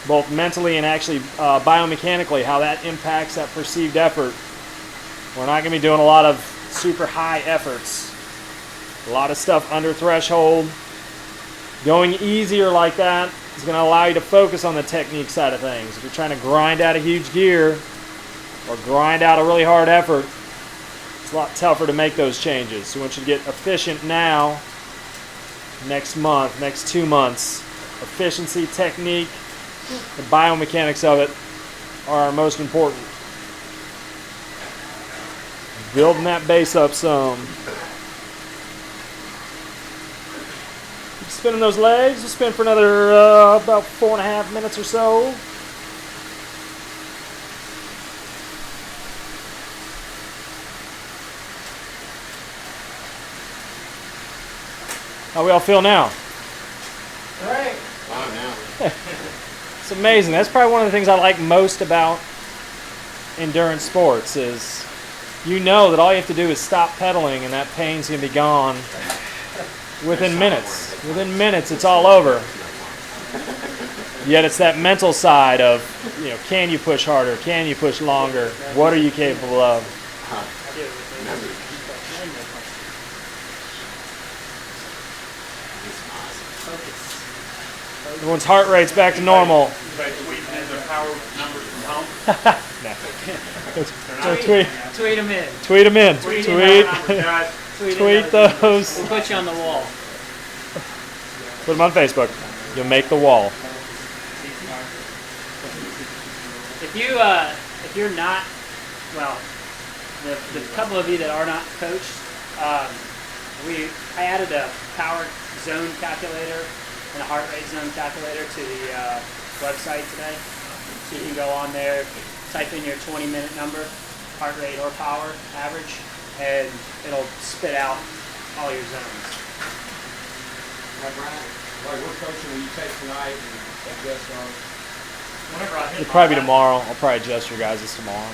both mentally and actually biomechanically, how that impacts that perceived effort. We're not going to be doing a lot of super high efforts. A lot of stuff under threshold. Going easier like that is going to allow you to focus on the technique side of things. If you're trying to grind out a huge gear or grind out a really hard effort, it's a lot tougher to make those changes. So we want you to get efficient now, next month, next 2 months. Efficiency, technique, the biomechanics of it are our most important. Building that base up some. Keep spinning those legs. We'll spin for another about 4.5 minutes or so. How we all feel now? Great. Fine now. It's amazing. That's probably one of the things I like most about endurance sports is you know that all you have to do is stop pedaling and that pain's going to be gone within minutes. Within minutes, it's all over. Yet it's that mental side of, you know, can you push harder? Can you push longer? What are you capable of? Everyone's heart rate's back to normal. Tweet them in. Tweet them in. Tweet Tweet those. We'll put you on the wall. Put them on Facebook. You'll make the wall. If you're not, well, the couple of you that are not coached, I added a power zone calculator and a heart rate zone calculator to the website today. So you can go on there, type in your 20-minute number, heart rate or power average, and it'll spit out all your zones. Brian, like what coaching will you take tonight and adjust on? Whenever I hit It'll probably be tomorrow. I'll probably adjust your guys' tomorrow.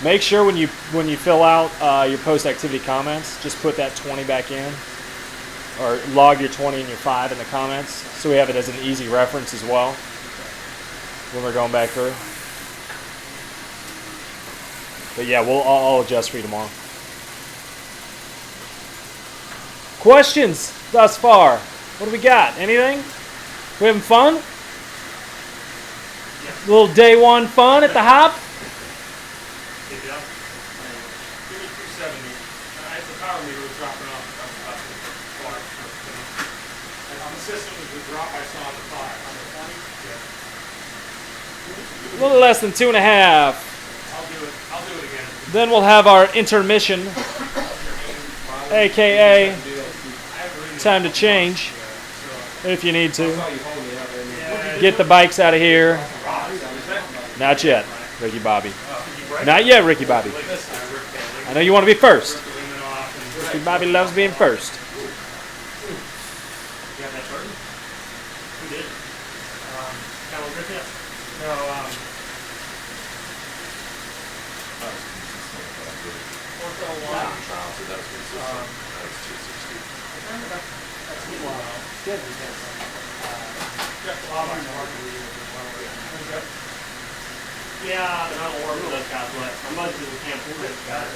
Make sure when you fill out your post-activity comments, just put that 20 back in. Or log your 20 and your 5 in the comments so we have it as an easy reference as well when we're going back through. But yeah, I'll adjust for you tomorrow. Questions thus far? What do we got? Anything? We having fun? A little day one fun at the hop? Give me 270. It's the power meter was dropping off. On the system, the drop I saw on the 5. On the 20? Yeah. A little less than 2.5. I'll do it again. Then we'll have our intermission, aka time to change, if you need to. Get the bikes out of here. Not yet, Ricky Bobby. Not yet, Ricky Bobby. I know you want to be first. Ricky Bobby loves being first. Who did? No, yeah, but I don't work with those guys much. I'm mostly with Camp Fortis guys.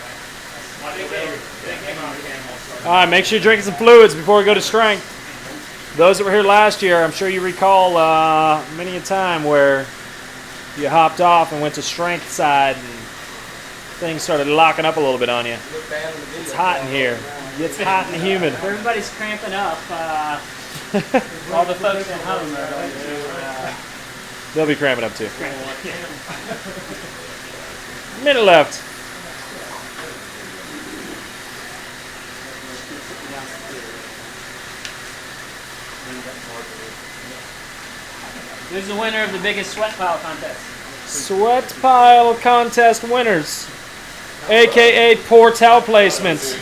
They came out of Camp. All right, make sure you're drinking some fluids before we go to strength. Those that were here last year, I'm sure you recall many a time where you hopped off and went to strength side and things started locking up a little bit on you. It's hot in here. It's hot and humid. Everybody's cramping up. All the folks at home are going to They'll be cramping up too. Minute left. Who's the winner of the biggest sweat pile contest? Sweat pile contest winners, aka poor towel placements.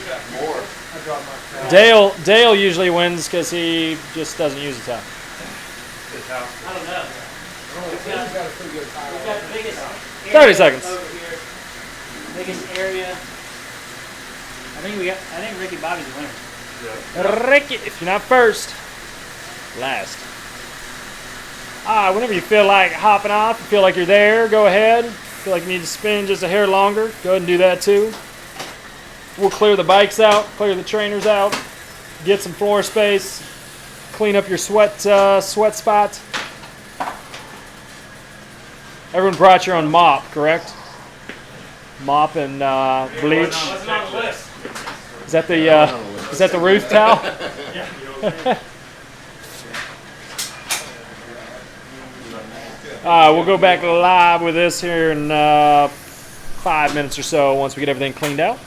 Dale usually wins because he just doesn't use a towel. I don't know. We've got the biggest area 30 seconds. over here. Biggest area. I think Ricky Bobby's the winner. Ricky, if you're not first, last. Whenever you feel like hopping off, you feel like you're there, go ahead. Feel like you need to spin just a hair longer, go ahead and do that too. We'll clear the bikes out, clear the trainers out, get some floor space, clean up your sweat spot. Everyone brought your own mop, correct? Mop and bleach. Wasn't on the list. Is that the roof towel? Yeah, you know what I'm saying? We'll go back live with this here in 5 minutes or so once we get everything cleaned out.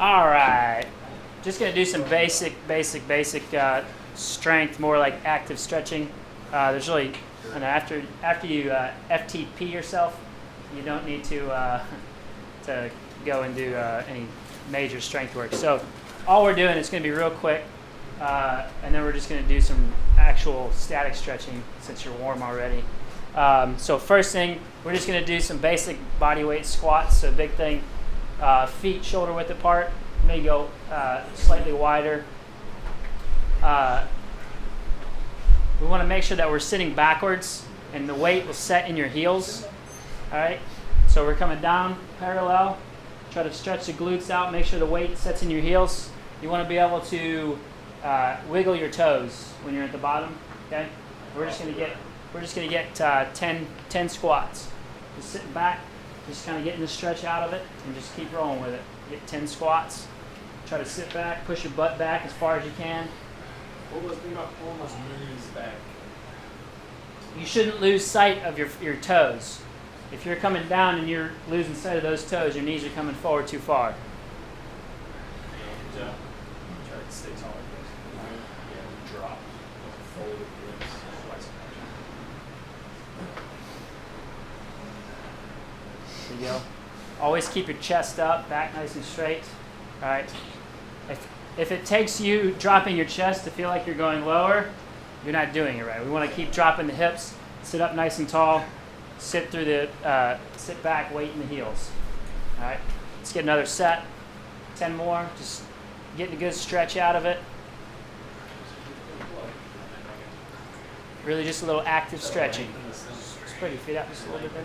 All right. Just gonna do some basic strength, more like active stretching. There's really, and after you FTP yourself, you don't need to go and do any major strength work. So all we're doing is going to be real quick, and then we're just going to do some actual static stretching since you're warm already. So first thing, we're just going to do some basic body weight squats. So big thing, feet shoulder width apart, maybe go slightly wider. We want to make sure that we're sitting backwards and the weight will set in your heels. All right, so we're coming down parallel. Try to stretch the glutes out. Make sure the weight sets in your heels. You want to be able to wiggle your toes when you're at the bottom. Okay, we're just gonna get 10 squats. Just sitting back, just kind of getting the stretch out of it, and just keep rolling with it. Get 10 squats. Try to sit back, push your butt back as far as you can. What was the thing about pulling those knees back? You shouldn't lose sight of your toes. If you're coming down and you're losing sight of those toes, your knees are coming forward too far. Yeah. Try to stay taller. Yeah, drop. Fold the ribs. Twice. There you go. Always keep your chest up, back nice and straight. All right. If it takes you dropping your chest to feel like you're going lower, you're not doing it right. We want to keep dropping the hips, sit up nice and tall, sit back, weight in the heels. All right. Let's get another set. 10 more. Just getting a good stretch out of it. Really just a little active stretching. Spread your feet out just a little bit there.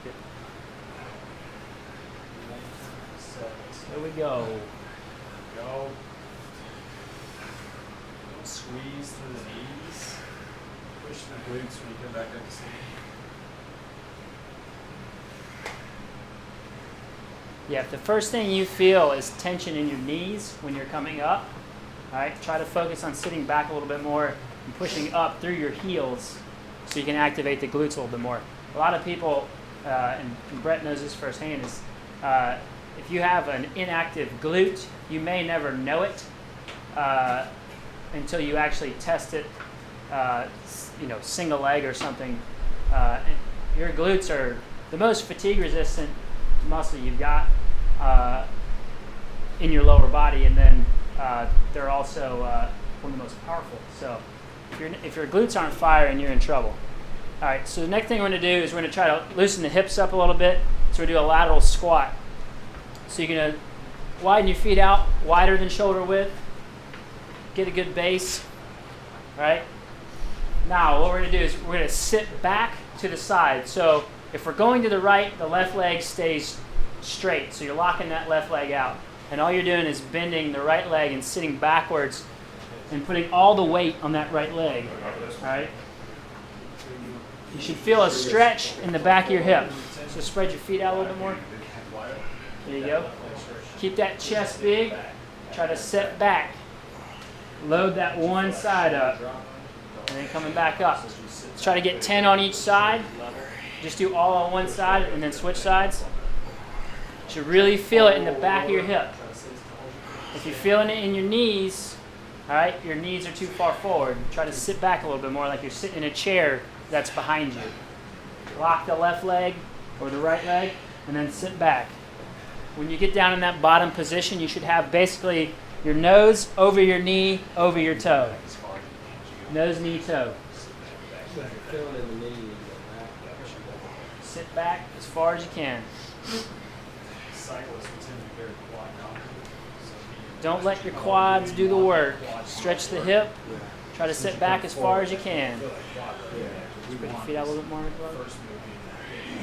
Good. So here we go. Go. Squeeze through the knees. Push the glutes when you come back up to stand. Yeah, if the first thing you feel is tension in your knees when you're coming up, all right, try to focus on sitting back a little bit more and pushing up through your heels so you can activate the glutes a little bit more. A lot of people, and Brett knows this firsthand, is if you have an inactive glute, you may never know it until you actually test it, single leg or something. Your glutes are the most fatigue-resistant muscle you've got in your lower body, and then they're also one of the most powerful. So if your glutes aren't firing, you're in trouble. All right, so the next thing we're going to do is we're going to try to loosen the hips up a little bit. So we do a lateral squat. So you're going to widen your feet out, wider than shoulder width. Get a good base. All right. Now what we're going to do is we're going to sit back to the side. So if we're going to the right, the left leg stays straight. So you're locking that left leg out. And all you're doing is bending the right leg and sitting backwards and putting all the weight on that right leg. All right. You should feel a stretch in the back of your hip. So spread your feet out a little bit more. There you go. Keep that chest big. Try to sit back. Load that one side up. And then coming back up. Let's try to get 10 on each side. Just do all on one side and then switch sides. You should really feel it in the back of your hip. If you're feeling it in your knees, all right, your knees are too far forward. Try to sit back a little bit more like you're sitting in a chair that's behind you. Lock the left leg or the right leg and then sit back. When you get down in that bottom position, you should have basically your nose over your knee, over your toe. Nose, knee, toe. Sit back as far as you can. Cyclists tend to be very quad dominant. Don't let your quads do the work. Stretch the hip. Try to sit back as far as you can. Spread your feet out a little bit more.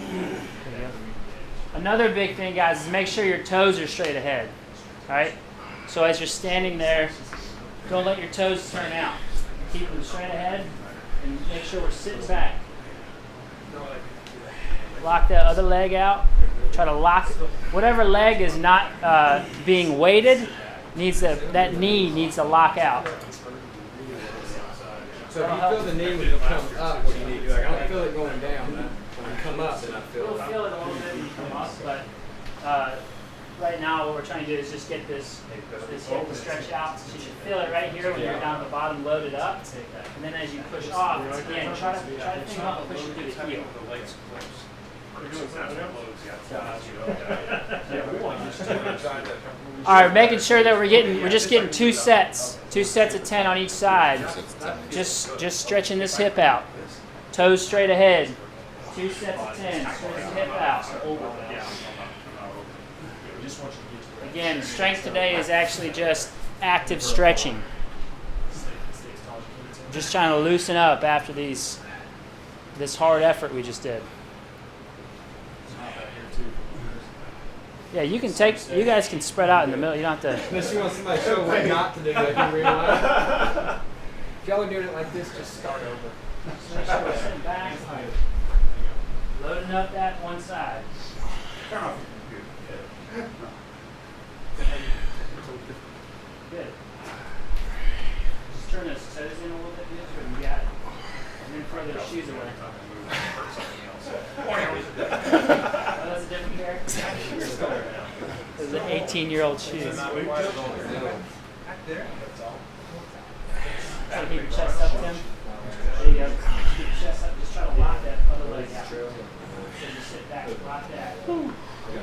There you go. Another big thing, guys, is make sure your toes are straight ahead. All right? So as you're standing there, don't let your toes turn out. Keep them straight ahead and make sure we're sitting back. Lock that other leg out. Try to lock whatever leg is not being weighted. That knee needs to lock out. So if you feel the knee when you come up, what do you need to do? Like, I don't feel it going down. When I come up, then I feel it. You'll feel it a little bit when you come up, but right now what we're trying to do is just get this hip to stretch out. So you should feel it right here when you're down at the bottom, loaded up. And then as you push off, again, try to think about pushing through the heel. All right, making sure that we're just getting 2 sets of 10 on each side. Just stretching this hip out, toes straight ahead. 2 sets of 10, stretch the hip out. Again, strength today is actually just active stretching. Just trying to loosen up after this hard effort we just did. Yeah, you guys can spread out in the middle. You don't have to. Unless you want somebody to show what not to do, like in real life. If y'all are doing it like this, just start over. Sitting back, loading up that one side. Turn off your computer. Good. Just turn those toes in a little bit, and you got it. And then throw those shoes away. Oh, that's a different pair? Those are 18-year-old shoes. Try to keep your chest up, Tim. There you go. Keep your chest up. Just try to lock that other leg out. So just sit back, lock that. Okay,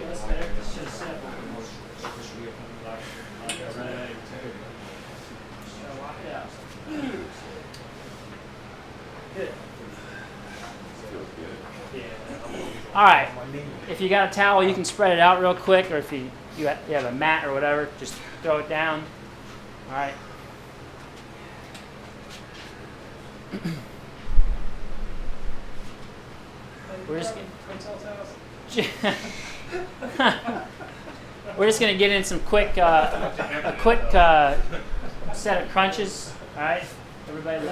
that's better. Just sit up. Just try to lock it out. Good. All right. If you got a towel, you can spread it out real quick, or if you have a mat or whatever, just throw it down. All right. We're just gonna get in some quick, set of crunches. All right. Everybody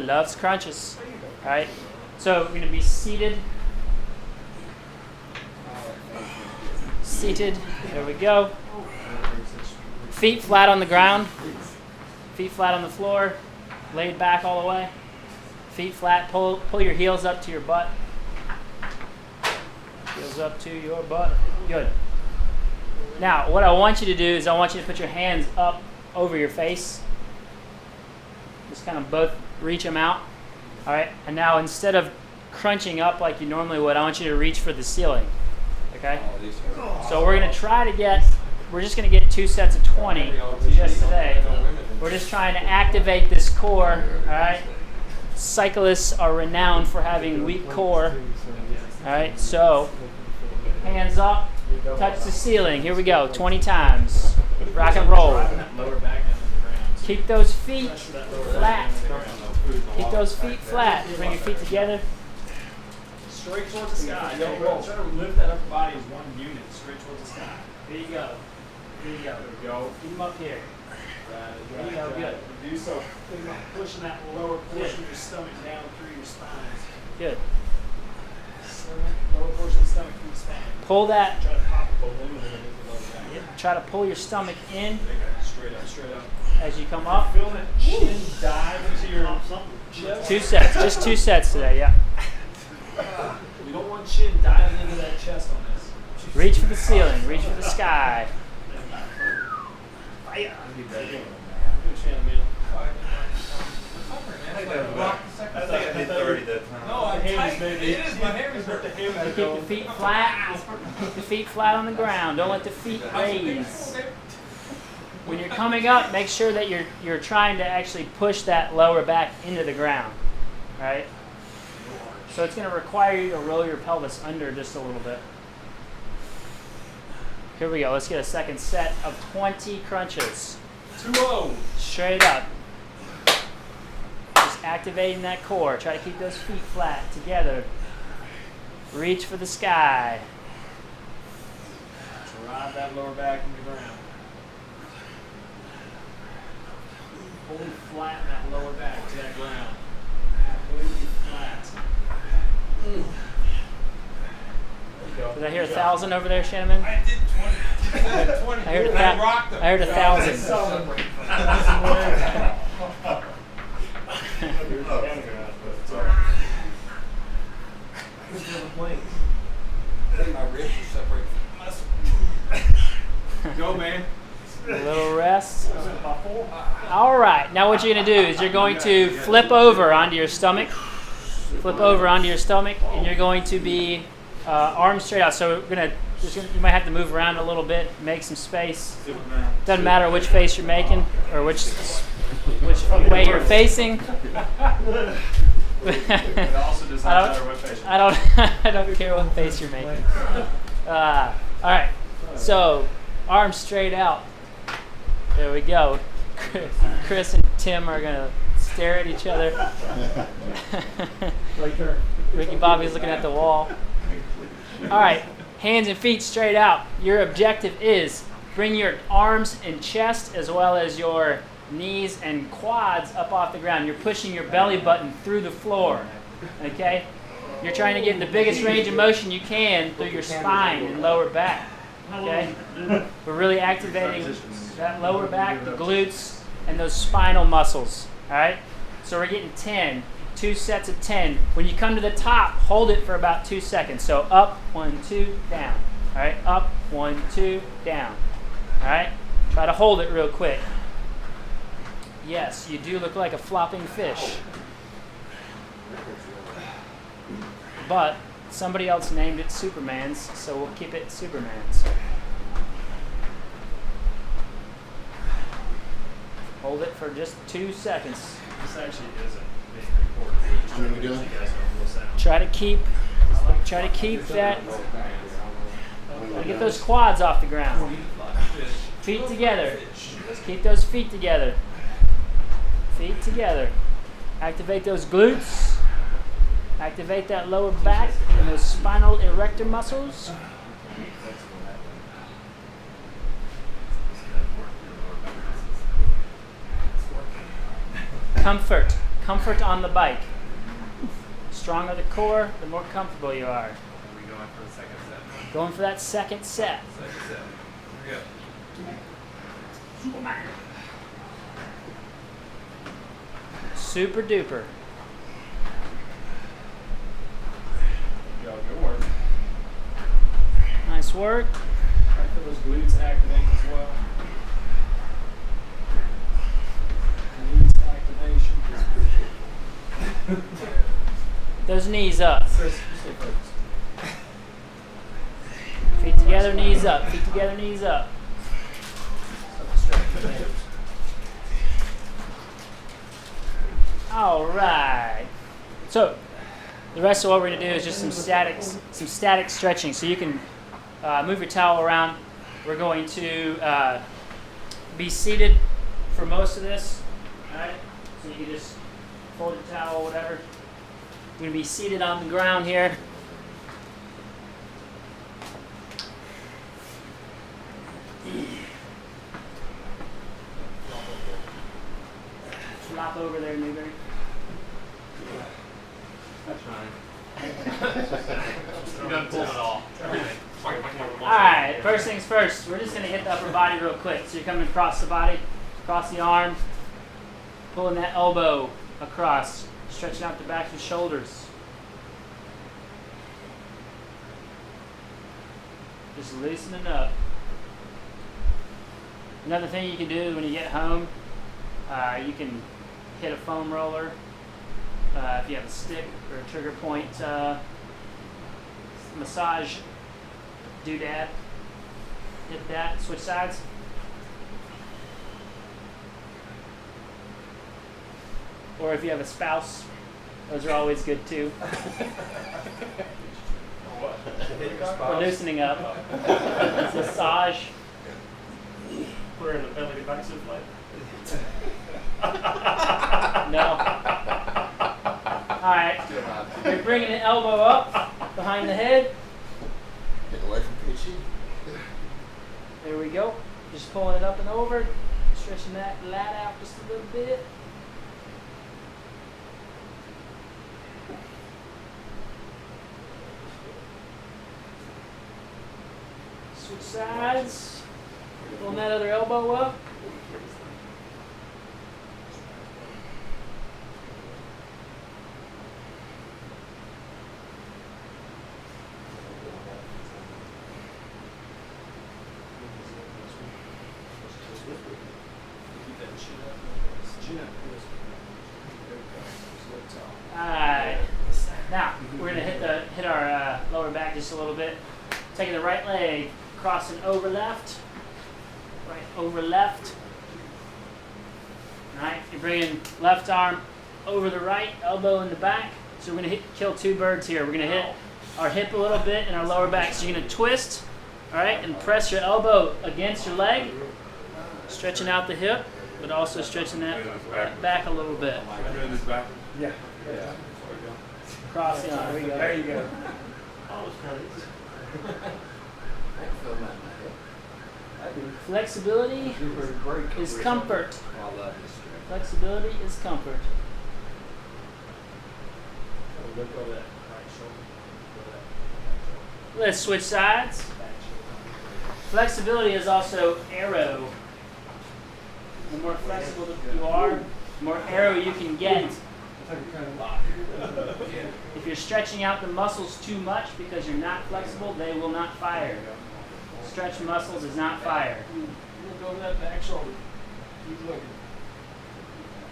loves crunches. All right. So we're gonna be seated. Seated. There we go. Feet flat on the ground. Feet flat on the floor. Laid back all the way. Feet flat. Pull your heels up to your butt. Heels up to your butt. Good. Now, what I want you to do is I want you to put your hands up over your face. Just kind of both reach them out. All right. And now instead of crunching up like you normally would, I want you to reach for the ceiling. Okay? So we're going to try to we're just going to get 2 sets of 20 just today. We're just trying to activate this core, all right? Cyclists are renowned for having weak core. All right, so hands up, touch the ceiling. Here we go, 20 times. Rock and roll. Keep those feet flat. Keep those feet flat. Bring your feet together. Straight towards the sky. Don't roll. Try to lift that upper body as one unit, straight towards the sky. There you go. There you go. There we go. Keep them up here. There you go, good. Do so. Think about pushing that lower portion of your stomach down through your spine. Good. Lower portion of the stomach through the spine. Pull that. Try to pop a balloon underneath the lower back. Try to pull your stomach in Straight up, straight up. as you come up. Feel that chin dive into your chest. 2 sets. Just 2 sets today, yeah. We don't want chin diving into that chest on this. Reach for the ceiling. Reach for the sky. Good channel, man. I think I did 30 that time. No, I hammies, baby. It is my hammies hurt the hammer. Keep the feet flat. Keep the feet flat on the ground. Don't let the feet raise. When you're coming up, make sure that you're trying to actually push that lower back into the ground. All right? So it's going to require you to roll your pelvis under just a little bit. Here we go. Let's get a second set of 20 crunches. 2-0. Straight up. Just activating that core. Try to keep those feet flat together. Reach for the sky. Drive that lower back into the ground. Fully flatten that lower back to that ground. Completely flat. Did I hear 1,000 over there, Shannon? I did 20. 20. I heard I rocked them. I heard 1,000. My ribs are separated from the muscle. right, now what you're going to do is you're going to flip over onto your stomach. Flip over onto your stomach, and you're going to be arms straight out. So you might have to move around a little bit, make some space. Doesn't matter which face you're making or which way you're facing. It also does not matter what face. I don't care what face you're making. All right, so arms straight out. There we go. Chris and Tim are gonna stare at each other. Ricky Bobby's looking at the wall. All right, hands and feet straight out. Your objective is bring your arms and chest as well as your knees and quads up off the ground. You're pushing your belly button through the floor, okay? You're trying to get the biggest range of motion you can through your spine and lower back, okay? We're really activating that lower back, the glutes, and those spinal muscles, all right? So we're getting 2 sets of 10. When you come to the top, hold it for about 2 seconds. So up, 1, 2, down, all right? Up, 1, 2, down, all right? Try to hold it real quick. Yes, you do look like a flopping fish. But somebody else named it Superman's, so we'll keep it Superman's. Hold it for just 2 seconds. This actually isn't being recorded. You guys know what's that. Try to keep that. Get those quads off the ground. Feet together. Let's keep those feet together. Feet together. Activate those glutes. Activate that lower back and those spinal erector muscles. Comfort. Comfort on the bike. Stronger the core, the more comfortable you are. Are we going for the second set? Going for that second set. Second set. Here we go. Super duper. Yo, good work. Nice work. Try for those glutes activate as well. Glutes activation. Those knees up. Chris, stay focused. Feet together, knees up. Feet together, knees up. All right. So the rest of what we're going to do is just some static stretching. So you can move your towel around. We're going to be seated for most of this. All right. So you can just fold your towel, whatever. We're going to be seated on the ground here. Flop over there, Newberry. That's fine. You done pulled it all. Everything. Alright, first things first, we're just going to hit the upper body real quick. So you're coming across the body, across the arm, pulling that elbow across, stretching out the back of the shoulders. Just loosening up. Another thing you can do when you get home, you can hit a foam roller. If you have a stick or a trigger point massage doodad, hit that, switch sides. Or if you have a spouse, those are always good too. For loosening up. Massage. Put her in the belly to back soup No. Alright. You're bringing the elbow up behind the head. Get away from PG. There we go. Just pulling it up and over. Stretching that lat out just a little bit. Switch sides. Pulling that other elbow up. Keep that chin up. Chin Alright. Now, we're going to hit our lower back just a little bit. Taking the right leg, crossing over left. Right over left. Alright, you're bringing left arm over the right, elbow in the back. So we're going to kill two birds here. We're going to hit our hip a little bit and our lower back. So you're going to twist, alright, and press your elbow against your leg. Stretching out the hip, but also stretching that back a little bit. Yeah. Cross the arm. There you go. There you go. I can feel that in my hip. I do. Flexibility is comfort. I love this stretch. Flexibility is comfort. Look over that right shoulder. Let's switch sides. Flexibility is also arrow. The more flexible you are, the more arrow you can get. If you're stretching out the muscles too much because you're not flexible, they will not fire. Stretch muscles is not fire. Look over that back shoulder. Keep looking.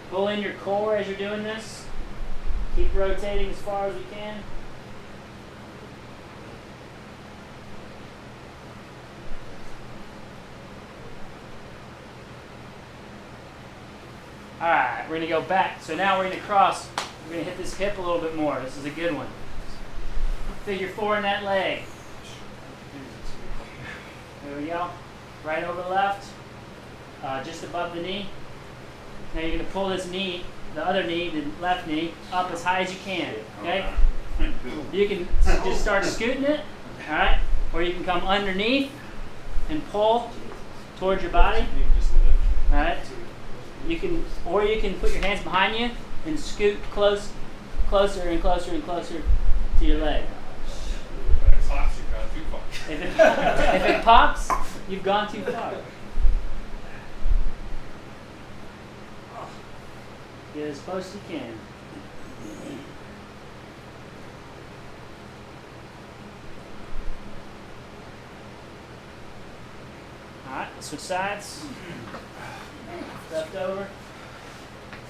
Pull in your core as you're doing this. Keep rotating as far as you can. Alright, we're going to go back. So now we're going to cross. We're going to hit this hip a little bit more. This is a good one. Figure 4 in that leg. There we go. Right over left. Just above the knee. Now you're going to pull this knee, the other knee, the left knee, up as high as you can. Okay? You can just start scooting it. Alright? Or you can come underneath and pull towards your body. Alright? You can put your hands behind you and scoot closer and closer and closer to your leg. If it pops, you've gone too far. Get as close as you can. Alright, let's switch sides. Left over.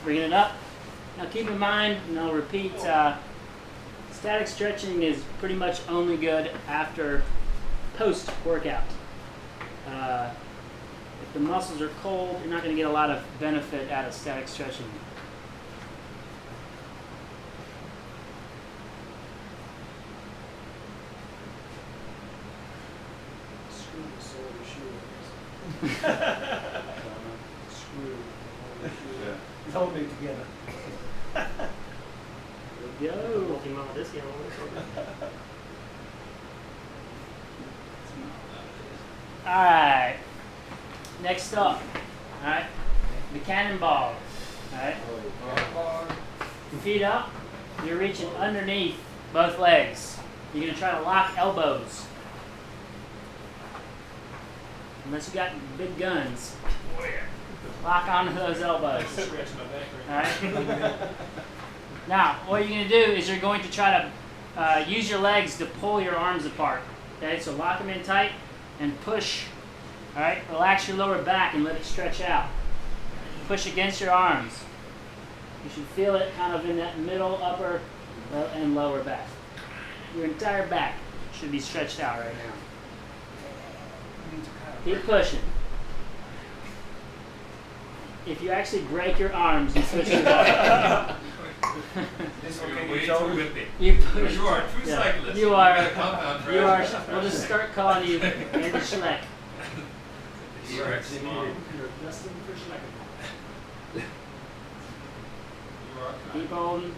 Bringing it up. Now keep in mind, and I'll repeat, static stretching is pretty much only good after post-workout. If the muscles are cold, you're not going to get a lot of benefit out of static stretching. Screw the sole of your shoe. Screw the shoe. It's holding it together. There we go. Alright. Next up. Alright. The cannonball. Alright. Feet up. You're reaching underneath both legs. You're going to try to lock elbows. Unless you got big guns. Lock onto those elbows. Alright? Now, what you're going to do is you're going to try to use your legs to pull your arms apart. Okay, so lock them in tight and push. Alright, relax your lower back and let it stretch out. Push against your arms. You should feel it kind of in that middle, upper, and lower back. Your entire back should be stretched out right now. Keep pushing. If you actually break your arms, you push your body. You push. You are a true cyclist. You are. Compound You are. trash. We'll just start calling you Andy Schleck. You are excellent. Keep holding.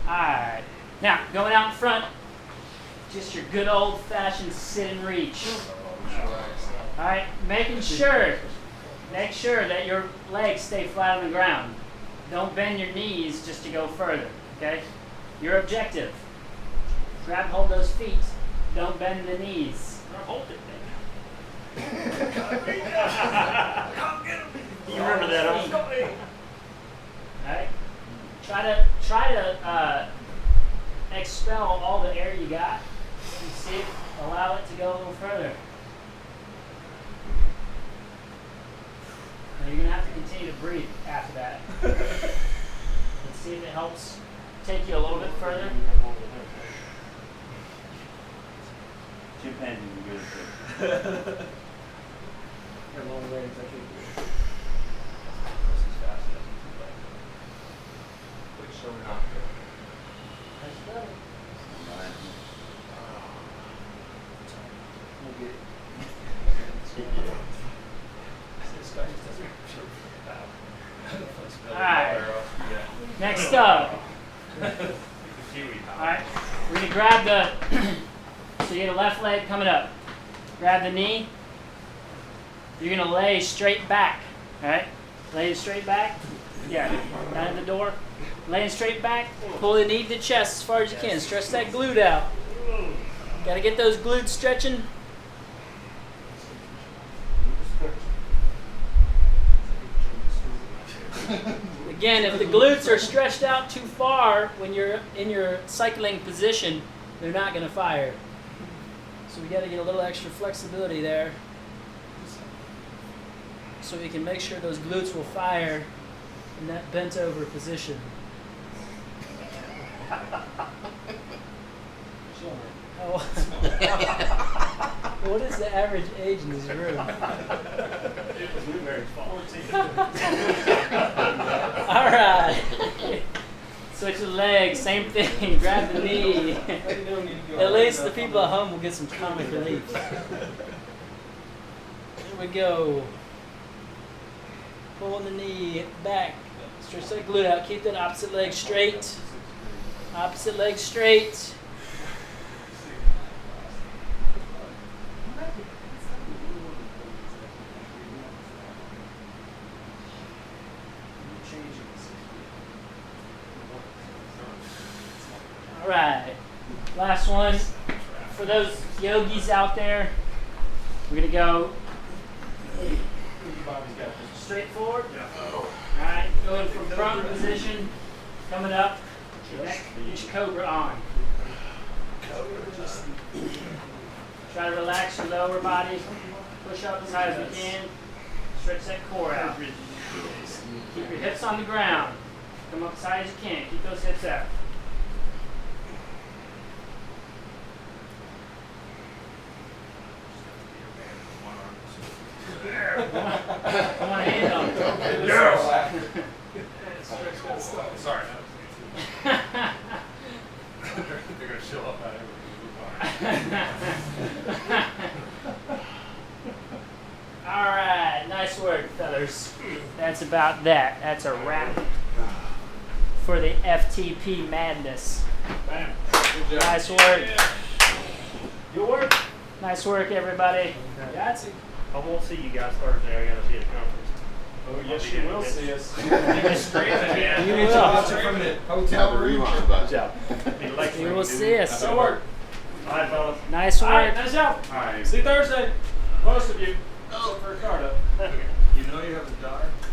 Alright. Now, going out in front, just your good old fashioned sit and reach. Alright, make sure that your legs stay flat on the ground. Don't bend your knees just to go further, okay? Your objective. Grab hold those feet. Don't bend the knees. Hold it, You remember that? Alright? Try to expel all the air you got. And see it, allow it to go a little further. Now you're going to have to continue continue to breathe after that. Let's see if it helps take you a little bit further. Chimpanzees are good at this. Got long legs, I can't do it. Which show not good. That's better. We'll get it. This guy just doesn't show All right. Next up. All right. We're gonna grab the. So you get a left leg coming up. Grab the knee. You're gonna lay straight back. All right. Lay it straight back. Yeah. Down at the door. Laying straight back. Pull the knee to the chest as far as you can. Stretch that glute out. Gotta get those glutes stretching. Again, if the glutes are stretched out too far when you're in your cycling position, they're not going to fire. So we got to get a little extra flexibility there so we can make sure those glutes will fire in that bent over position. Oh. What is the average age in this room? It was Blueberry's fault. All right. Switch the legs, same thing. Grab the knee. At least the people at home will get some comic relief. Here we go. Pulling the knee back. Stretch that glute out. Keep that opposite leg straight. Opposite leg straight. All right, last one. For those yogis out there, we're gonna go straight forward. All right, going from prone position, coming up. Get your cobra on. Try to relax your lower body. Push up as high as we can. Stretch that core out. Keep your hips on the ground. Come up as high as you can. Keep those hips out. One hand on it. Sorry. They're gonna show up out All right, nice work, fellas. That's about that. That's a wrap for the FTP madness. Nice work. Good work. Nice work, everybody. Yahtzee. I won't see you guys Thursday. I gotta be at a conference. Oh, yes, you will see us. You will. From the hotel room. Good job. You will see us. Good work. All right, fellas. Nice All right, work. nice job. All right. See you Thursday. Most of you.